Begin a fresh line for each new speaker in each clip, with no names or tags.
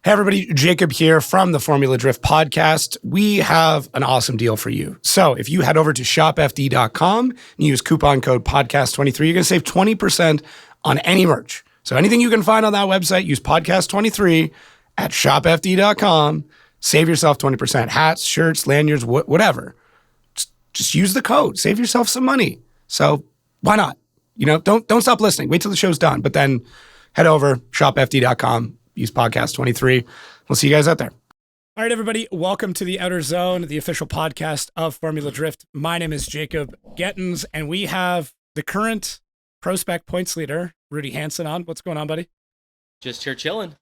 Hey everybody, Jacob here from the Formula Drift podcast. We have an awesome deal for you. So if you head over to shopfd.com and use coupon code podcast23, you're going to save 20% on any merch. So anything you can find on that website, use podcast23 at shopfd.com. Save yourself 20%. Hats, shirts, lanyards, whatever. Just use the code. Save yourself some money. So why not? You know, don't stop listening. Wait till the show's done. But then head over, shopfd.com. Use podcast 23. We'll see you guys out there. All right, everybody. Welcome to the Outerzone, the official podcast of Formula Drift. My name is Jacob Gettins, and we have the current PROSPEC points leader, Rudy Hansen, on. What's going on, buddy?
Just here chilling.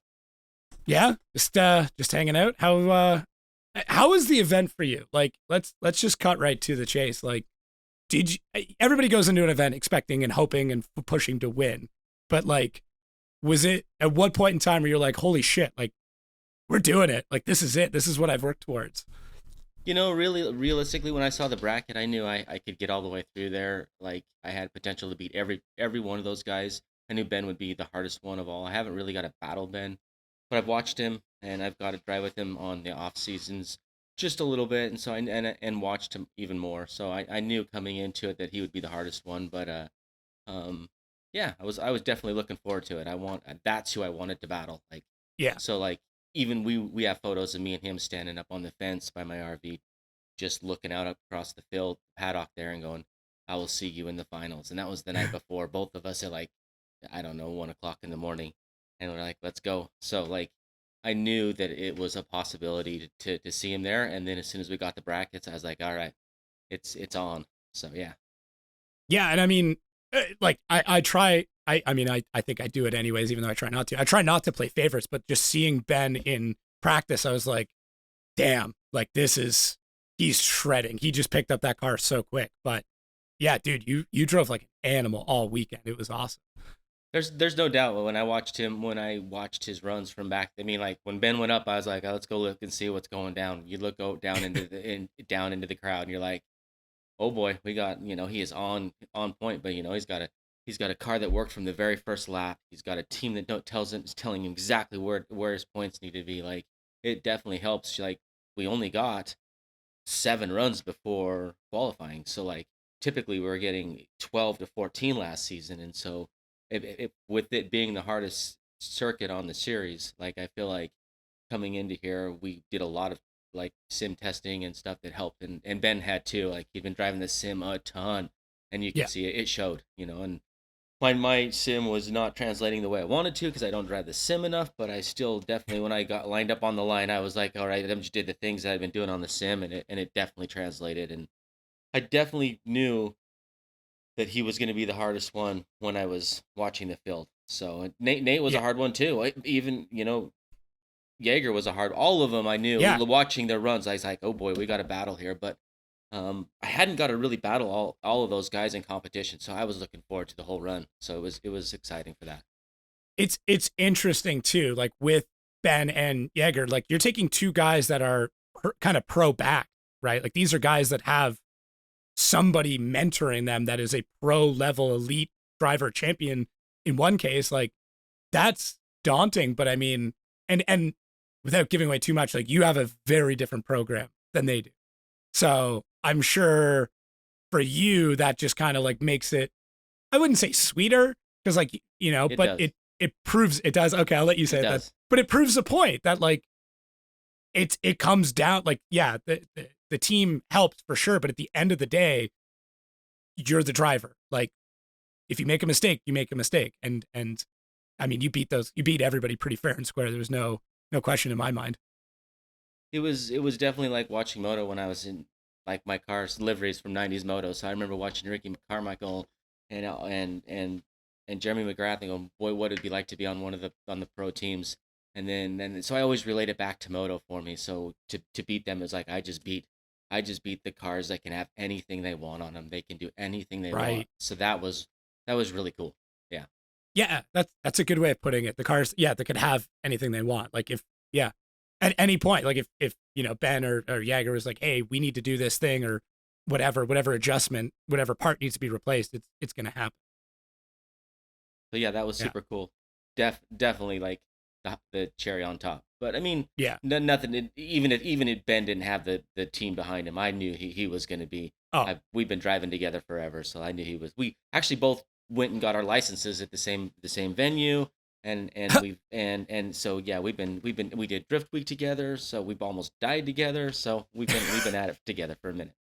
Yeah, just hanging out. How was the event for you? Like, let's just cut right to the chase. Like, everybody goes into an event expecting and hoping and pushing to win, but like, was it at what point in time where you're like, holy shit, like we're doing it. Like, this is it. This is what I've worked towards.
You know, really, realistically, when I saw the bracket, I knew I could get all the way through there. Like, I had potential to beat every one of those guys. I knew Ben would be the hardest one of all. I haven't really got to battle Ben, but I've watched him and I've got to drive with him on the off seasons just a little bit. And so and watched him even more. So I knew coming into it that he would be the hardest one, but, yeah, I was definitely looking forward to it. That's who I wanted to battle. Like,
yeah.
So like, even we have photos of me and him standing up on the fence by my RV, just looking out across the field, paddock there, and going, "I will see you in the finals." And that was the night before. Both of us at like, I don't know, 1:00 in the morning, and we're like, "Let's go." So like, I knew that it was a possibility to see him there. And then as soon as we got the brackets, I was like, "All right, it's on." So yeah.
Yeah, and I mean, like I try. I think I do it anyways, even though I try not to. I try not to play favorites, but just seeing Ben in practice, I was like, damn, like he's shredding. He just picked up that car so quick. But yeah, dude, you drove like an animal all weekend. It was awesome.
There's no doubt when I watched his runs from back. I mean, like when Ben went up, I was like, oh, let's go look and see what's going down. You look down into down into the crowd, and you're like, oh boy, we got, he is on point, but he's got a car that worked from the very first lap. He's got a team that is telling him exactly where his points need to be. Like, it definitely helps. Like, we only got 7 runs before qualifying, so like typically we were getting 12 to 14 last season, and so with it being the hardest circuit on the series, like I feel like coming into here we did a lot of like sim testing and stuff that helped, and Ben had too. Like, he'd been driving the sim a ton, and you could see it showed, and my sim was not translating the way I wanted to because I don't drive the sim enough, but I still definitely, when I got lined up on the line, I was like, all right, I just did the things that I'd been doing on the sim, and it definitely translated, and I definitely knew that he was going to be the hardest one when I was watching the field. So Nate was a hard one too. Even, Jaeger was a hard. All of them I knew.
Yeah.
Watching their runs, I was like, oh boy, we got a battle here. But I hadn't got to really battle all of those guys in competition, so I was looking forward to the whole run. So it was exciting for that.
It's interesting too, like with Ben and Jaeger, like you're taking 2 guys that are kind of pro back, right? Like these are guys that have somebody mentoring them that is a pro level elite driver champion in one case. Like, that's daunting, but I mean, and without giving away too much, like you have a very different program than they do. So I'm sure for you, that just kind of like makes it, I wouldn't say sweeter, because like, it proves it does. Okay, I'll let you say that, but it proves the point that like, it comes down, like, yeah, the team helps for sure, but at the end of the day, you're the driver. Like, if you make a mistake, you make a mistake. And I mean, you beat everybody pretty fair and square. There was no question in my mind.
It was definitely like watching moto when I was in, like, my car's liveries from 90s moto. So I remember watching Ricky Carmichael and Jeremy McGrath and going, boy, what it'd be like to be on the pro teams. And then so I always relate it back to moto for me. So to beat them is like, I just beat the cars that can have anything they want on them. They can do anything they want. So that was really cool. Yeah.
Yeah, that's a good way of putting it. The cars, yeah, they could have anything they want. Like, at any point, like if Ben or Jaeger was like, hey, we need to do this thing or whatever adjustment, whatever part needs to be replaced, it's gonna happen.
So yeah, that was super cool. Definitely, like, the cherry on top. But I mean,
Yeah.
nothing. Even if Ben didn't have the team behind him, I knew he was going to be.
Oh,
We've been driving together forever, so I knew he was. We actually both went and got our licenses at the same venue, and so yeah, we did drift week together, so we've almost died together, so we've been at it together for a minute.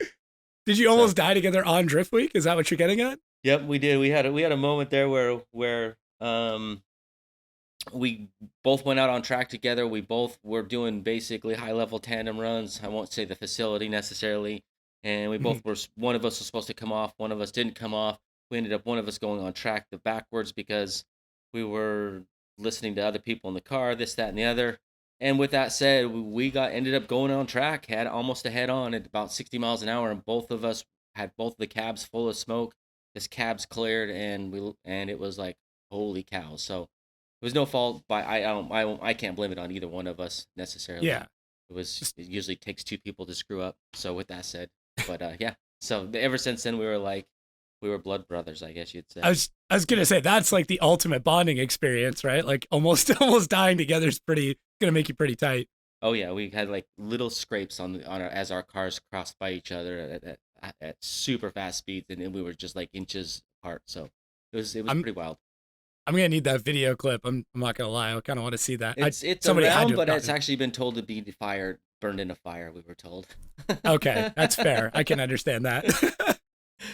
did you
So
almost die together on Drift Week? Is that what you're getting at?
yep, we did. We had a moment there where we both went out on track together. We both were doing basically high level tandem runs. I won't say the facility necessarily. And we
Mhm.
both were, one of us was supposed to come off, one of us didn't come off. We ended up one of us going on track the backwards because we were listening to other people in the car, this, that, and the other. And with that said, we ended up going on track, had almost a head on at about 60 miles an hour, and both of us had both the cabs full of smoke. This cab's cleared, and it was like, holy cow. So it was no fault by I can't blame it on either one of us necessarily.
Yeah.
It usually takes two people to screw up. So with that said, but yeah. So ever since then we were blood brothers, I guess you'd say.
I was gonna say that's like the ultimate bonding experience, right? Like almost almost dying together is pretty gonna make you pretty tight.
Oh yeah, we had like little scrapes on our as our cars crossed by each other at super fast speeds, and then we were just like inches apart. So it was
I'm
pretty wild.
I'm gonna need that video clip. I'm not gonna lie. I kind of want to see that.
It's
Somebody had
around,
to have
but it's
gotten
actually been told to be burned in a fire. We were told.
it. Okay, that's fair. I can understand that.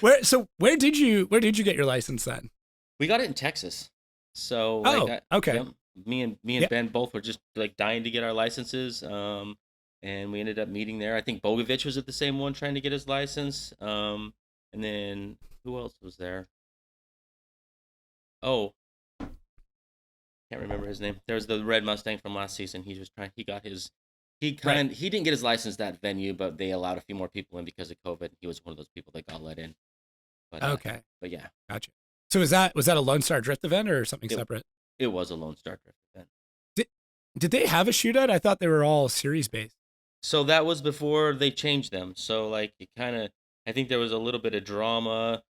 Where did you get your license then?
We got it in Texas. So
Oh, okay.
yep, me and
Yeah,
Ben both were just like dying to get our licenses. And we ended up meeting there. I think Bogovich was at the same one trying to get his license. And then who else was there? Oh, can't remember his name. There's the red Mustang from last season. He got his
right.
he didn't get his license that venue, but they allowed a few more people in because of COVID. He was one of those people that got let in.
Okay,
But yeah,
gotcha. So was that a Lone Star Drift event or something
it
separate?
it was a Lone Star Drift event.
Did did they have a shootout? I thought they were all series based.
So that was before they changed them. So like it kind of, I think there was a little bit of drama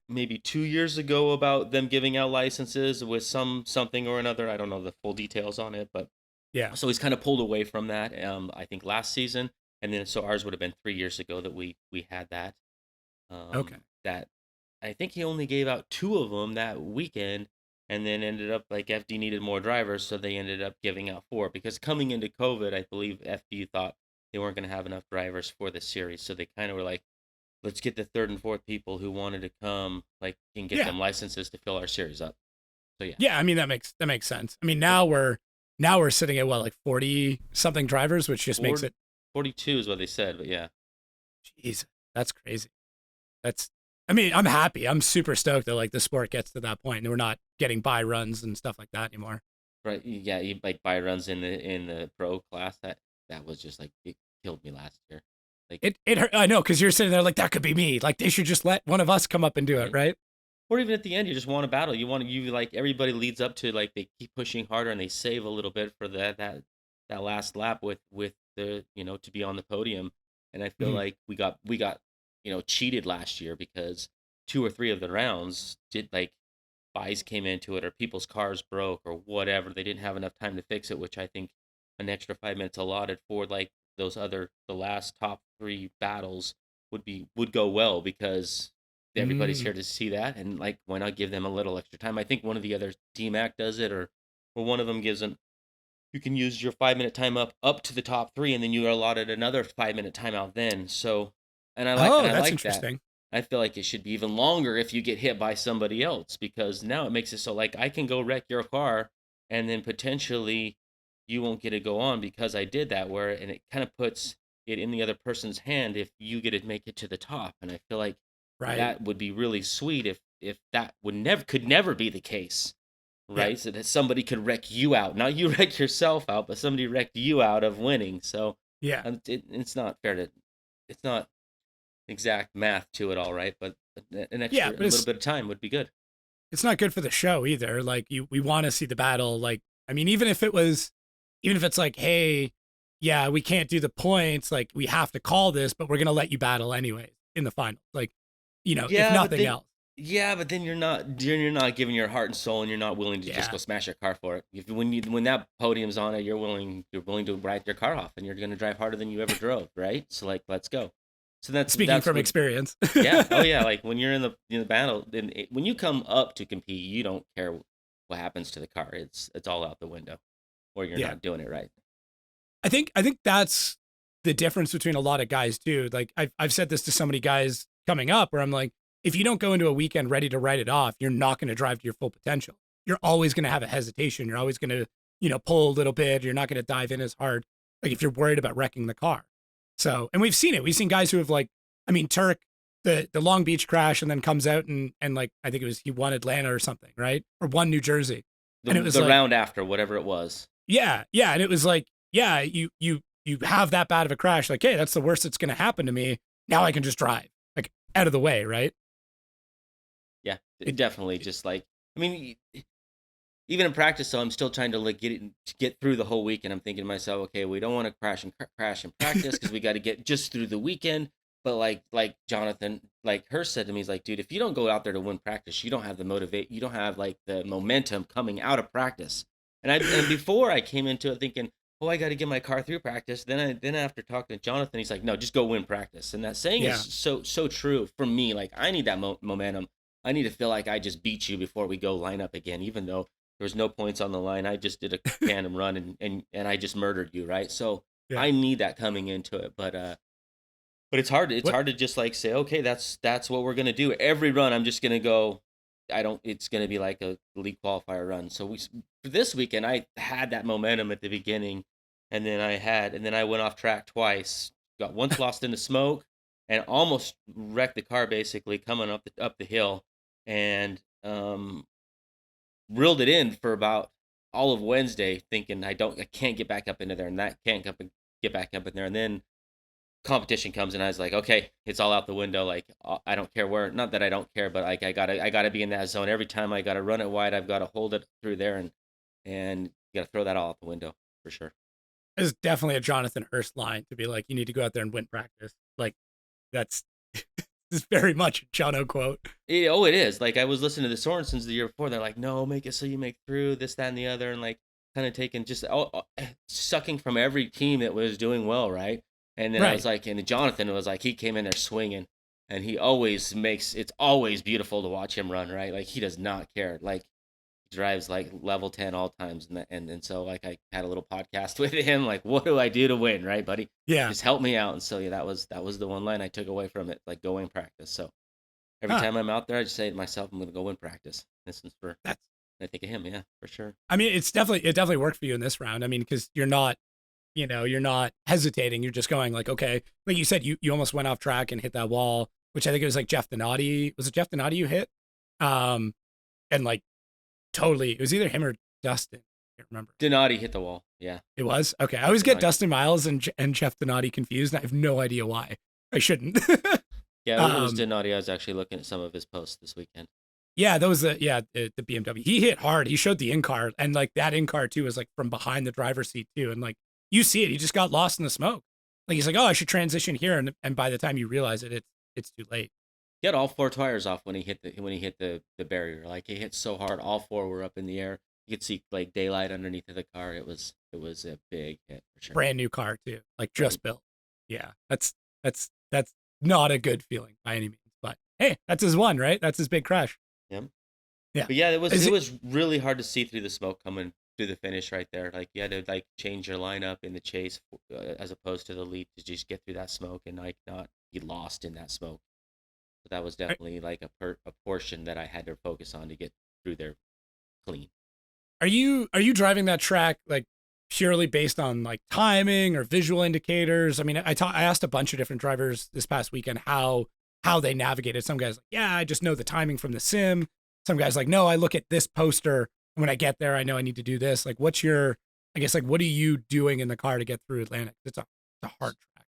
maybe 2 years ago about them giving out licenses with something or another. I don't know the full details on it, but
Yeah.
so he's kind of pulled away from that. I think last season, and then so ours would have been 3 years ago that we had that.
Okay.
That I think he only gave out two of them that weekend, and then ended up like FD needed more drivers, so they ended up giving out four because coming into COVID, I believe FD thought they weren't going to have enough drivers for the series, so they kind of were like, let's get the third and fourth people who wanted to come, like, and get
Yeah.
them licenses to fill our series up. So yeah,
Yeah. I mean that makes sense. I mean now we're sitting at what like 40 something drivers, which just makes it.
42 is what they said, but yeah.
Jeez, that's crazy. That's. I mean, I'm happy. I'm super stoked that like the sport gets to that point and we're not getting by runs and stuff like that anymore.
Right. Yeah. You like buy runs in the pro class. That was just like it killed me last year. Like
It hurt. I know because you're sitting there like that could be me. Like they should just let one of us come up and do it,
right.
right?
Or even at the end, you just want a battle. You like everybody leads up to like they keep pushing harder and they save a little bit for that last lap with the to be on the podium. And I feel
Mhm.
like we got cheated last year because two or three of the rounds did like buys came into it or people's cars broke or whatever. They didn't have enough time to fix it, which I think an extra 5 minutes allotted for like the last top three battles would go well because everybody's
Mm.
here to see that, and like why not give them a little extra time? I think one of the other DMAC does it, or one of them gives them, you can use your 5 minute time up to the top three, and then you are allotted another 5 minute timeout then. So, and I like and
Oh,
I
that's
like that.
interesting.
I feel like it should be even longer if you get hit by somebody else because now it makes it so like I can go wreck your car and then potentially you won't get to go on because I did that and it kind of puts it in the other person's hand if you get to make it to the top. And I feel like
Right.
that would be really sweet if that could never be the case,
Yeah.
right? So that somebody could wreck you out, not you wreck yourself out, but somebody wrecked you out of winning. So
Yeah.
it's not fair to, it's not exact math to it all, right? But an
Yeah.
extra a
But
little bit of time would be good.
it's not good for the show either. Like we want to see the battle. Like I mean, even if it's like, hey, yeah, we can't do the points. Like we have to call this, but we're gonna let you battle anyways in the final. Like if
Yeah, but
nothing
then
else.
Yeah, but then you're not giving your heart and soul, and you're not willing to just
Yeah.
go smash your car for it. When that podium's on it, you're willing to ride your car off, and you're gonna drive harder than you ever drove, right? So like, let's go. So that's
Speaking
that's
from
what.
experience.
Yeah. Oh yeah. Like when you're in the battle, then when you come up to compete, you don't care what happens to the car. It's all out the window, or you're
Yeah.
not doing it right.
I think that's the difference between a lot of guys too. Like I've said this to so many guys coming up where I'm like, if you don't go into a weekend ready to write it off, you're not going to drive to your full potential. You're always going to have a hesitation. You're always going to, pull a little bit. You're not going to dive in as hard. Like if you're worried about wrecking the car. So, and we've seen it. We've seen guys who have like, I mean, Turk, the Long Beach crash and then comes out and like, I think it was, he won Atlanta or something, right? Or won New Jersey.
The
And it was
the
like,
round after, whatever it was.
yeah, yeah. And it was like, yeah, you have that bad of a crash, like, hey, that's the worst that's gonna happen to me. Now I can just drive. Like out of the way, right?
Yeah,
It,
definitely.
it
Just like, I mean, even in practice, so I'm still trying to like get through the whole week, and I'm thinking to myself, okay, we don't want to crash in practice because we got to get just through the weekend. But like Jonathan, like Hurst said to me, he's like, dude, if you don't go out there to win practice, you don't have you don't have like the momentum coming out of practice. And before I came into it thinking, oh, I got to get my car through practice. Then after talking to Jonathan, he's like, no, just go win practice. And that saying is
yeah.
so true for me. Like I need that momentum. I need to feel like I just beat you before we go line up again, even though there was no points on the line. I just did a tandem run and I just murdered you, right? So
Yeah.
I need that coming into it, but it's hard. It's
What
hard to just like say, okay, that's what we're gonna do. Every run, I'm just gonna go. I don't. It's gonna be like a league qualifier run. So for this weekend, I had that momentum at the beginning, and then I went off track twice. Got once lost in the smoke, and almost wrecked the car basically coming up the hill, and reeled it in for about all of Wednesday, thinking I can't get back up into there, and that can't get back up in there, and then competition comes, and I was like, okay, it's all out the window. Like I don't care where. Not that I don't care, but like I gotta be in that zone every time. I gotta run it wide. I've got to hold it through there, and you gotta throw that all out the window for sure.
is definitely a Jonathan Hurst line to be like, you need to go out there and win practice. Like that's this is very much a Jono quote.
It is. Like I was listening to the Sorensens the year before. They're like, no, make it so you make through this, that, and the other, and like kind of taking just sucking from every team that was doing well, right? And then I was
Right.
like, and Jonathan was like, he came in there swinging, and he always makes it's always beautiful to watch him run, right? Like he does not care. Like he drives like level 10 all times, and so like I had a little podcast with him, like, what do I do to win, right, buddy?
Yeah.
Just help me out. And so yeah, that was the one line I took away from it, like going practice. So every
Huh.
time I'm out there, I just say to myself, I'm going to go win practice. This is for,
That's
I think of him. Yeah, for sure.
I mean, it definitely worked for you in this round. I mean, because you're not hesitating. You're just going like, okay, like you said, you almost went off track and hit that wall, which I think it was like Jeff Donati. Was it Jeff Donati you hit? Um, and like totally, it was either him or Dustin. I can't remember.
Donati hit the wall. Yeah.
It was okay. I always get
Donati.
Dustin Miles and Jeff Donati confused. And I have no idea why. I shouldn't.
Yeah, it was
um,
Donati. I was actually looking at some of his posts this weekend.
yeah, that was the BMW. He hit hard. He showed the in car, and like that in car too was like from behind the driver's seat too, and like you see it. He just got lost in the smoke. Like he's like, oh, I should transition here, and by the time you realize it, it's too late.
He had all four tires off when he hit the barrier. Like he hit so hard, all four were up in the air. You could see like daylight underneath of the car. It was a big hit for sure.
Brand new car too, like
Right.
just built. Yeah, that's not a good feeling by any means. But hey, that's his one, right? That's his big crash.
Yeah.
Yeah.
But yeah, it was
Is
it
it?
was really hard to see through the smoke coming through the finish right there. Like you had to like change your lineup in the chase as opposed to the lead to just get through that smoke and like not be lost in that smoke. But that was definitely like a portion that I had to focus on to get through there clean.
Are you driving that track like purely based on like timing or visual indicators? I mean, I asked a bunch of different drivers this past weekend how they navigated. Some guys like, yeah, I just know the timing from the sim. Some guys like, no, I look at this poster and when I get there, I know I need to do this. Like, I guess like what are you doing in the car to get through Atlantic? It's a hard track.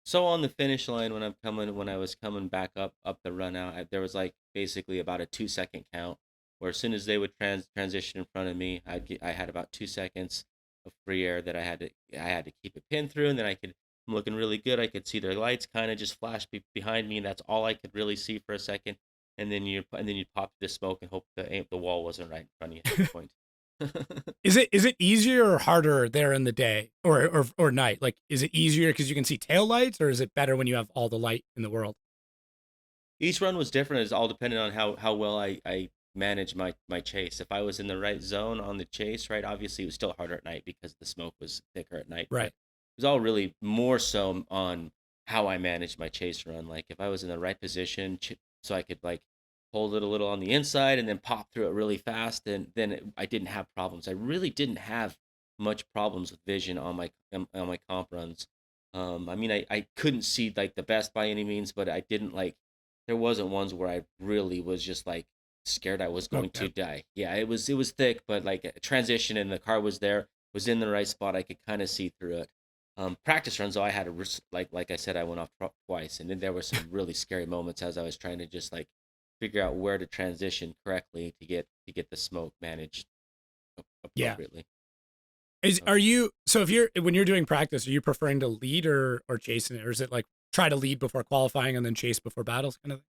So on the finish line when I was coming back up the run out, there was like basically about a 2 second count where as soon as they would transition in front of me, I had about 2 seconds of free air that I had to keep it pinned through, and then I'm looking really good. I could see their lights kind of just flash behind me, and that's all I could really see for a second. and then you pop the smoke and hope the wall wasn't right in front of you at that point.
Is it easier or harder there in the day or night? Like, is it easier because you can see tail lights, or is it better when you have all the light in the world?
Each run was different. It's all dependent on how well I managed my chase. If I was in the right zone on the chase, right, obviously it was still harder at night because the smoke was thicker at night. But
Right.
it was all really more so on how I managed my chase run. Like if I was in the right position, so I could like hold it a little on the inside and then pop through it really fast, I didn't have problems. I really didn't have much problems with vision on my comp runs. I mean, I couldn't see like the best by any means, but I didn't like there wasn't ones where I really was just like scared I was going to
Okay.
die. Yeah, it was thick, but like a transition and the car was there, was in the right spot. I could kind of see through it. Practice runs though, I had a like I said, I went off twice, and then there were some really scary moments as I was trying to just like figure out where to transition correctly to get the smoke managed
Yeah.
appropriately.
Is
So,
are you so if you're when you're doing practice, are you preferring to lead or chasing it, or is it like try to lead before qualifying and then chase before battles kind of thing?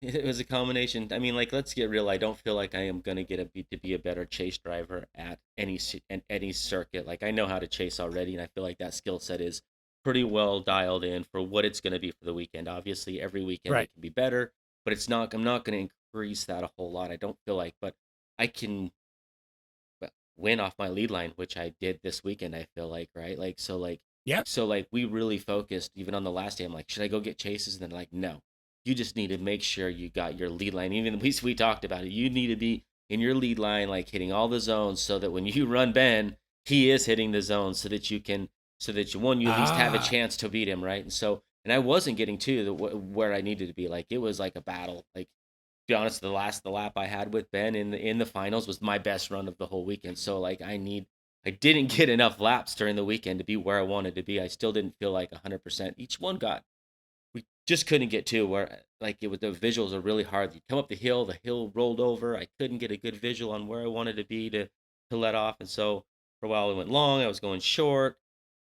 it was a combination. I mean, like, let's get real. I don't feel like I am gonna to be a better chase driver at any circuit. Like, I know how to chase already, and I feel like that skill set is pretty well dialed in for what it's gonna be for the weekend. Obviously, every weekend
Right.
it can be better, but it's not. I'm not gonna increase that a whole lot. I don't feel like, but I can win off my lead line, which I did this weekend. I feel like, right? Like,
Yep.
we really focused even on the last day. I'm like, should I go get chases? And then like, no, you just need to make sure you got your lead line. Even we talked about it. You need to be in your lead line, like hitting all the zones, so that when you run Ben, he is hitting the zones, so that you at least have a
Ah.
chance to beat him, right? And I wasn't getting to where I needed to be. Like it was like a battle. Like be honest, the lap I had with Ben in the finals was my best run of the whole weekend. So like I didn't get enough laps during the weekend to be where I wanted to be. I still didn't feel like 100%. Each one got we just couldn't get to where like it was the visuals are really hard. You come up the hill rolled over. I couldn't get a good visual on where I wanted to be to let off. And so for a while it went long. I was going short.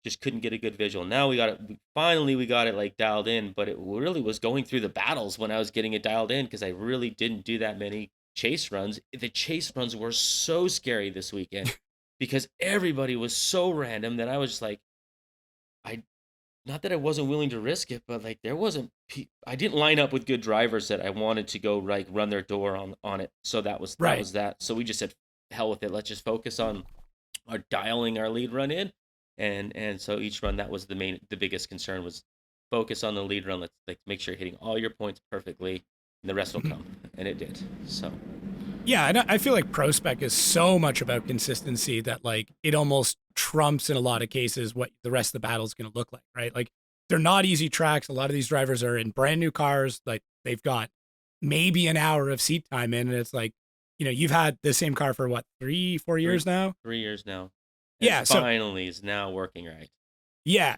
Just couldn't get a good visual. Now we got it. Finally, we got it like dialed in, but it really was going through the battles when I was getting it dialed in because I really didn't do that many chase runs. The chase runs were so scary this weekend because everybody was so random that I was just like, I not that I wasn't willing to risk it, but like there wasn't. I didn't line up with good drivers that I wanted to go like run their door on it. So that
Right.
was that. So we just said, hell with it. Let's just focus on our dialing our lead run in, and so each run that was the biggest concern was focus on the lead run. Let's like make sure you're hitting all your points perfectly, and the rest will come, and it did. So
Yeah, and I feel like ProSpec is so much about consistency that like it almost trumps in a lot of cases what the rest of the battle is going to look like, right? Like they're not easy tracks. A lot of these drivers are in brand new cars, like they've got maybe an hour of seat time in, and it's like, you've had the same car for what, 3, 4 years
three
now?
3 years now, and
Yeah, so
finally is now working right.
yeah,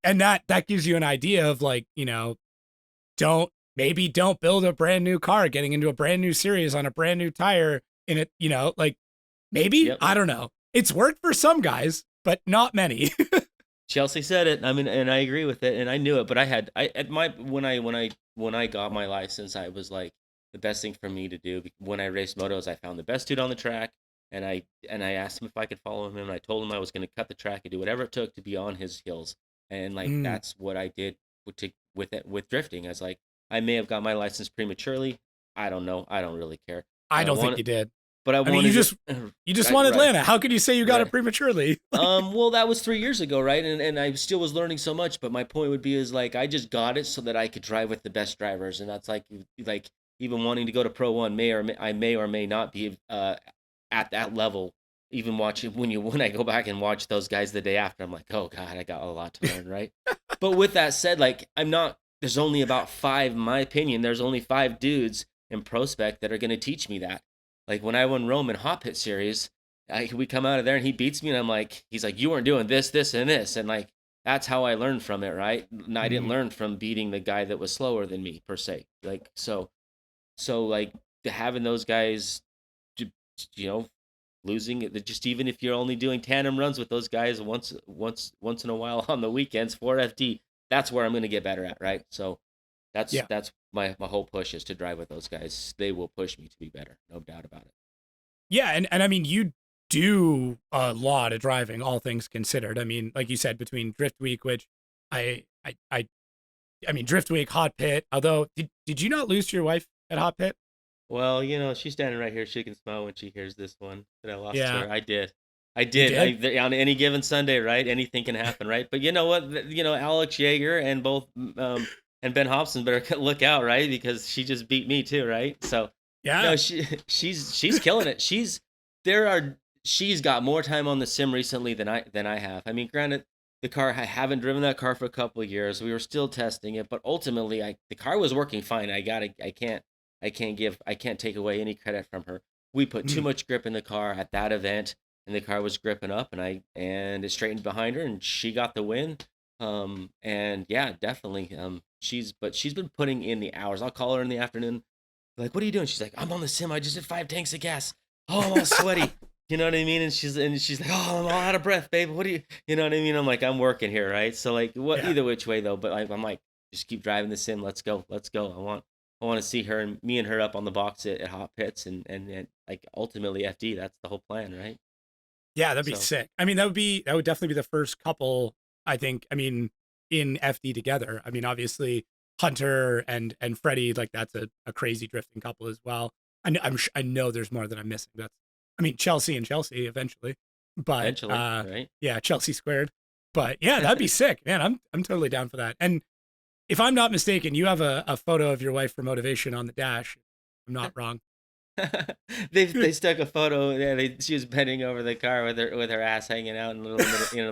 and that gives you an idea of like, don't build a brand new car getting into a brand new series on a brand new tire in it, like maybe,
Yep.
I don't know. It's worked for some guys, but not many.
Chelsea said it. I mean, and I agree with it, and I knew it. But I at my when I got my license, I was like the best thing for me to do when I raced motos. I found the best dude on the track, and I asked him if I could follow him, and I told him I was going to cut the track and do whatever it took to be on his heels. And like
Mm,
that's what I did with drifting. I was like, I may have got my license prematurely. I don't know. I don't really care.
I
But I
don't think
wanted,
you did.
but I
I mean, you
wanted
just
it.
you just
Right,
won
right,
Atlanta. How could you say you got it
right.
prematurely? Like,
Well, that was 3 years ago, right? And I still was learning so much. But my point would be is like I just got it so that I could drive with the best drivers, and that's like even wanting to go to Pro One I may or may not be at that level. Even watching when I go back and watch those guys the day after, I'm like, oh god, I got a lot to learn, right? But with that said, like I'm not. There's only about five, in my opinion. There's only five dudes in ProSpec that are going to teach me that. Like when I won Rome in Hot Pit Series, we come out of there and he beats me, and I'm like, he's like, you weren't doing this, this, and this, and like that's how I learned from it, right? And I didn't
mm,
learn from beating the guy that was slower than me per se. Like so like having those guys, you know, losing it. Just even if you're only doing tandem runs with those guys once in a while on the weekends for FD, that's where I'm going to get better at, right? So
Yeah.
That's my whole push is to drive with those guys. They will push me to be better, no doubt about it.
Yeah, and I mean you do a lot of driving, all things considered. I mean, like you said, between Drift Week, which I I I I mean Drift Week, Hot Pit. Although, did you not lose to your wife at Hot Pit?
Well, she's standing right here. She can smile when she hears this one that I lost to
Yeah,
her. I did. I
you
did.
did.
On any given Sunday, right? Anything can happen, right? But you know what? Alex Yeager and both and Ben Hobson better look out, right? Because she just beat me too, right? So
Yeah.
no, she's killing it. There are she's got more time on the sim recently than I have. I mean, granted, I haven't driven that car for a couple of years. We were still testing it, but ultimately, the car was working fine. I can't take away any credit from her. We put too
Mhm.
much grip in the car at that event, and the car was gripping up, and it straightened behind her, and she got the win. And yeah, definitely. She's been putting in the hours. I'll call her in the afternoon, like, what are you doing? She's like, I'm on the sim. I just did 5 tanks of gas. Oh, I'm all sweaty. You know what I mean? And she's like, oh, I'm all out of breath, babe. What do you know what I mean? I'm like, I'm working here, right? So like, what
Yeah.
either which way though. But I'm like, just keep driving the sim. Let's go, let's go. I want to see her and me and her up on the box at Hot Pits and like ultimately FD. That's the whole plan, right?
Yeah, that'd be
So
sick. I mean, that would definitely be the first couple, I think. I mean, in FD together. I mean, obviously Hunter and Freddie, like that's a crazy drifting couple as well. I know there's more that I'm missing. That's, I mean, Chelsea and Chelsea eventually, but
eventually, right?
yeah, Chelsea squared. But yeah, that'd be sick, man. I'm totally down for that. And if I'm not mistaken, you have a photo of your wife for motivation on the dash. If I'm not wrong.
They stuck a photo. Yeah, she was bending over the car with her ass hanging out in a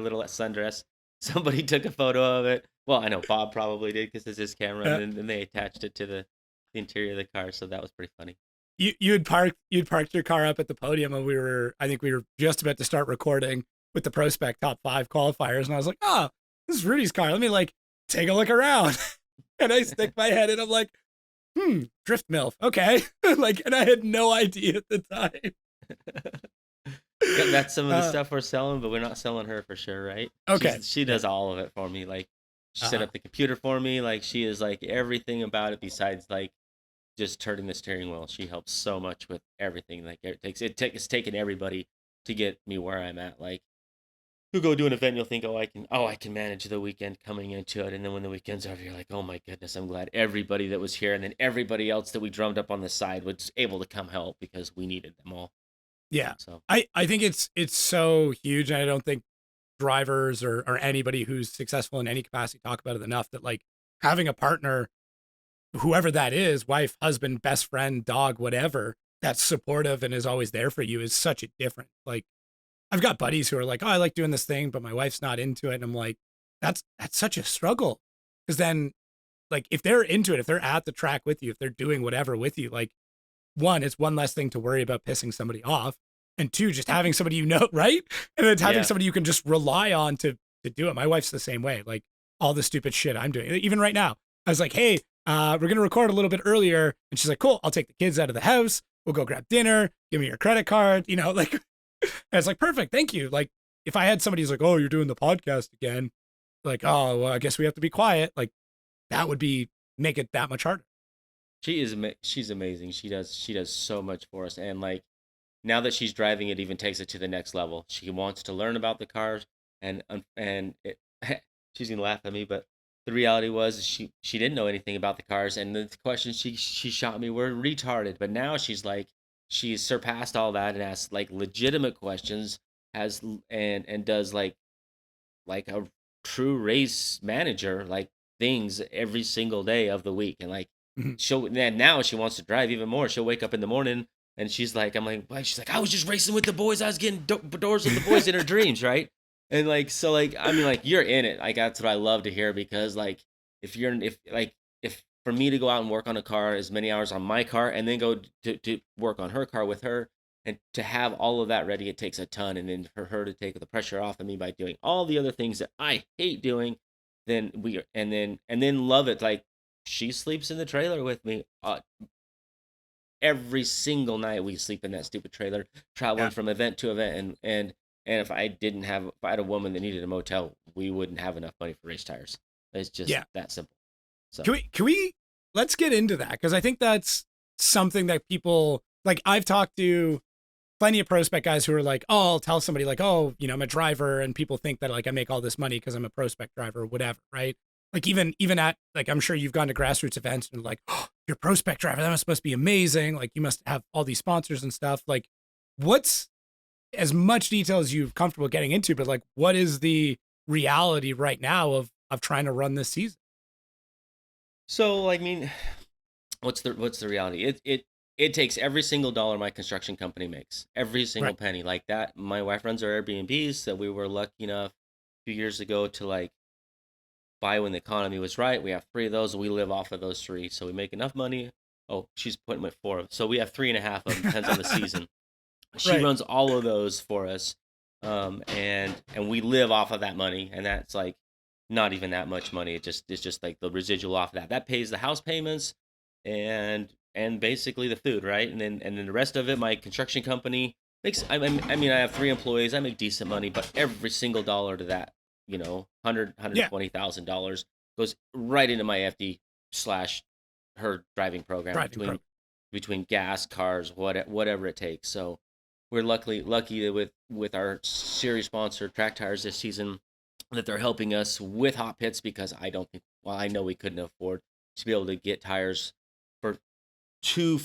little sundress. Somebody took a photo of it. Well, I know Bob probably did because it's his camera, and then they attached it to the interior of the car. So that was pretty funny.
You'd parked your car up at the podium, and I think we were just about to start recording with the PROSPEC top 5 qualifiers, and I was like, oh, this is Rudy's car. Let me like take a look around. And I stick my head in. I'm like, drift milf. Okay. Like, and I had no idea at the time.
Yep, that's some of the
Uh,
stuff we're selling, but we're not selling her for sure, right?
okay.
She
Yeah.
does all of it for me. Like she set
Uh,
up the computer for me. Like she is like everything about it besides like just turning the steering wheel. She helps so much with everything. Like it's taken everybody to get me where I'm at. Like you'll go do an event, you'll think, I can manage the weekend coming into it, and then when the weekend's over, you're like, oh my goodness, I'm glad everybody that was here, and then everybody else that we drummed up on the side was able to come help because we needed them all.
yeah.
So
I think it's so huge, and I don't think drivers or anybody who's successful in any capacity talk about it enough, that like having a partner, whoever that is, wife, husband, best friend, dog, whatever, that's supportive and is always there for you is such a difference. Like, I've got buddies who are like, oh, I like doing this thing, but my wife's not into it. And I'm like, that's such a struggle. Because then, like, if they're into it, if they're at the track with you, if they're doing whatever with you, like, one, it's one less thing to worry about pissing somebody off. And two, just having somebody you know, right? And it's having
yeah,
somebody you can just rely on to do it. My wife's the same way. Like, all the stupid shit I'm doing. Even right now, I was like, hey, we're gonna record a little bit earlier. And she's like, cool, I'll take the kids out of the house. We'll go grab dinner. Give me your credit card. Like, and it's like, perfect, thank you. Like, if I had somebody who's like, oh, you're doing the podcast again, like, oh, well, I guess we have to be quiet. Like, that would make it that much harder.
she's amazing. She does so much for us, and like now that she's driving, it even takes it to the next level. She wants to learn about the cars, and it, she's gonna laugh at me, but the reality was she didn't know anything about the cars, and the questions she shot me were retarded. But now she's surpassed all that and asks like legitimate questions, has and does like a true race manager like things every single day of the week, and like
Mhm.
now she wants to drive even more. She'll wake up in the morning and she's like, I'm like, why? She's like, I was just racing with the boys. I was getting doors with the boys in her dreams, right? And like, so like, I mean, like, you're in it. Like, that's what I love to hear because like, if for me to go out and work on a car as many hours on my car and then go to work on her car with her and to have all of that ready, it takes a ton. And then for her to take the pressure off of me by doing all the other things that I hate doing, then and then love it. Like, she sleeps in the trailer with me every single night. We sleep in that stupid trailer, traveling
Yeah.
from event to event. And if I had a woman that needed a motel, we wouldn't have enough money for race tires. It's just
Yeah.
that simple. So
Can we let's get into that, because I think that's something that people like. I've talked to plenty of prospect guys who are like, oh, I'll tell somebody like, oh, I'm a driver, and people think that like I make all this money because I'm a prospect driver or whatever, right? Like even at like, I'm sure you've gone to grassroots events and like, oh, you're a prospect driver, that must be amazing. Like you must have all these sponsors and stuff. Like, what's as much detail as you're comfortable getting into, but like, what is the reality right now of trying to run this season?
So, I mean, what's the reality? It takes every single dollar my construction company makes, every single
Right.
penny. Like that, my wife runs our Airbnbs that we were lucky enough a few years ago to like buy when the economy was right. We have 3 of those, and we live off of those 3, so we make enough money. Oh, she's putting with 4, so we have 3.5 of them. Depends on the season. She
Right.
runs all of those for us, and we live off of that money, and that's like not even that much money. It's just like the residual off of that. That pays the house payments and basically the food, right? And then the rest of it, my construction company makes. I mean, I have 3 employees. I make decent money, but every single dollar to that,
Yeah.
$120,000 goes right into my FD slash her driving program
Driving
between
program.
gas, cars, whatever it takes. So we're lucky that with our series sponsor Track Tires this season, that they're helping us with hot pits, because I don't think, well, I know we couldn't afford to be able to get tires for 2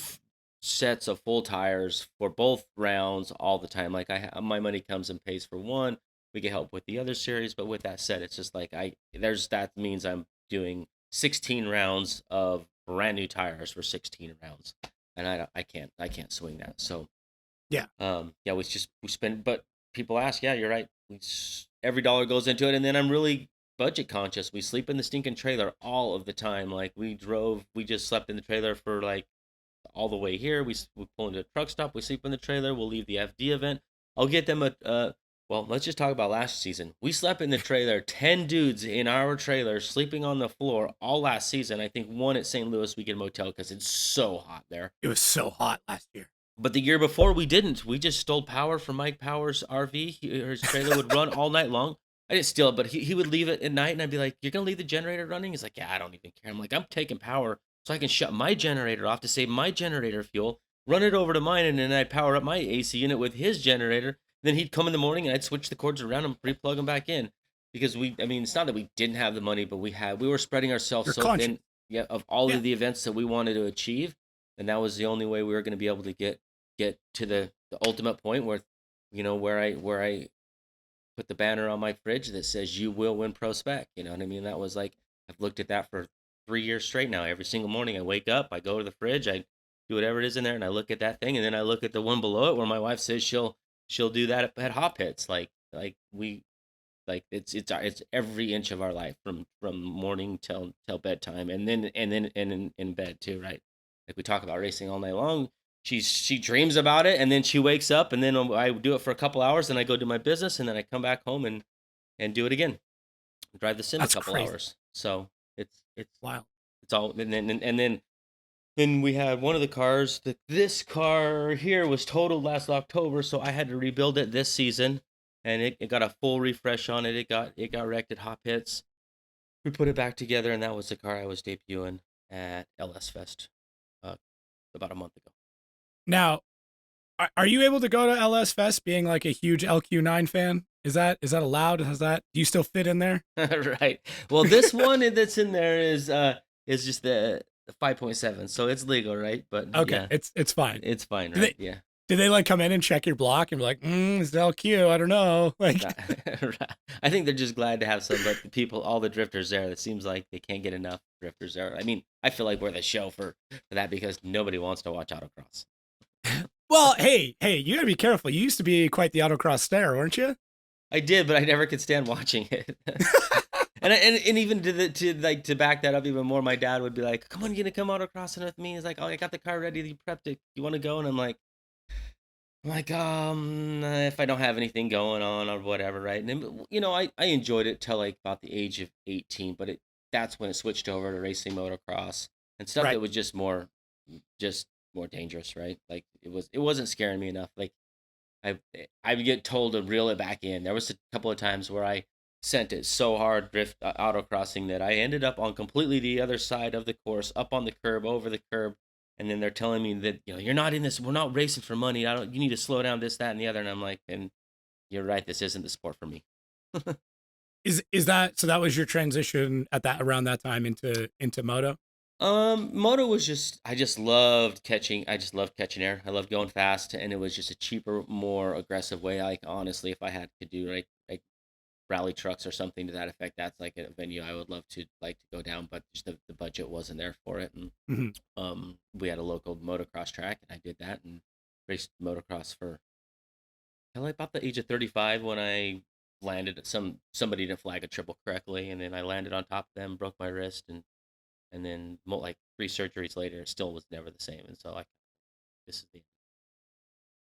sets of full tires for both rounds all the time. Like my money comes and pays for one. We get help with the other series, but with that said, it's just like that means I'm doing 16 rounds of brand new tires for 16 rounds, and I can't swing that. So
Yeah.
yeah, we spend, but people ask, yeah, you're right. Every dollar goes into it, and then I'm really budget conscious. We sleep in the stinking trailer all of the time. Like we just slept in the trailer for like all the way here. We pull into a truck stop. We sleep in the trailer. We'll leave the FD event. I'll get them a. Well, let's just talk about last season. We slept in the trailer. 10 dudes in our trailer sleeping on the floor all last season. I think one at St. Louis we get a motel because it's so hot there.
It was so hot last year.
But the year before we didn't. We just stole power from Mike Power's RV. His trailer would run all night long. I didn't steal it, but he would leave it at night, and I'd be like, "You're gonna leave the generator running?" He's like, "Yeah, I don't even care." I'm like, "I'm taking power so I can shut my generator off to save my generator fuel, run it over to mine, and then I'd power up my AC unit with his generator. Then he'd come in the morning, and I'd switch the cords around and replug them back in, because I mean, it's not that we didn't have the money, but we were spreading ourselves
You're
so
conscious.
thin, yeah, of all
Yeah.
of the events that we wanted to achieve, and that was the only way we were going to be able to get to the ultimate point where, where I put the banner on my fridge that says "You will win PROSPEC." You know what I mean? That was like, I've looked at that for 3 years straight now. Every single morning I wake up, I go to the fridge, I do whatever it is in there, and I look at that thing, and then I look at the one below it where my wife says she'll do that at hot pits. Like it's every inch of our life from morning till bedtime, and then in bed too, right? Like we talk about racing all night long. She dreams about it, and then she wakes up, and then I do it for a couple hours, and I go do my business, and then I come back home and do it again, drive the sim a
That's
couple
crazy.
hours. So it's
Wow.
it's all, and then we had one of the cars. This car here was totaled last October, so I had to rebuild it this season, and it got a full refresh on it. It got wrecked at hot pits. We put it back together, and that was the car I was debuting at LS Fest uh, about a month ago.
Now, are you able to go to LS Fest being like a huge LQ9 fan? Is that allowed? Do you still fit in there?
Right. Well, this one that's in there is just the 5.7, so it's legal, right? But
Okay,
yeah,
it's fine.
it's fine,
Do
right?
they
Yeah.
do they like come in and check your block and be like, it's LQ? I don't know. Like,
I think they're just glad to have some, but the people, all the drifters there, it seems like they can't get enough drifters there. I mean, I feel like we're the show for that, because nobody wants to watch autocross.
well, hey, you gotta be careful. You used to be quite the autocross star, weren't you?
I did, but I never could stand watching it. And even to back that up even more, my dad would be like, "Come on, you gonna come autocrossing with me?" He's like, "Oh, I got the car ready, you prepped it. You want to go?" And I'm like, if I don't have anything going on or whatever, right? And then, I enjoyed it till like about the age of 18, but that's when it switched over to racing motocross and stuff
Right.
that was just more dangerous, right? Like it wasn't scaring me enough. Like I would get told to reel it back in. There was a couple of times where sent it so hard drift autocrossing that I ended up on completely the other side of the course, up on the curb, over the curb, and then they're telling me that you're not in this. We're not racing for money. I don't. You need to slow down. This, that, and the other. And I'm like, and you're right. This isn't the sport for me.
Is that so? That was your transition at that around that time into moto.
Moto was I just loved catching. I just loved catching air. I loved going fast, and it was just a cheaper, more aggressive way. Like honestly, if I had to do like rally trucks or something to that effect, that's like a venue I would love to go down, but just the budget wasn't there for it. And we had a local motocross track, and I did that and raced motocross for about the age of 35 when I landed at somebody didn't flag a triple correctly, and then I landed on top of them, broke my wrist, and then like 3 surgeries later, it still was never the same. And so this is the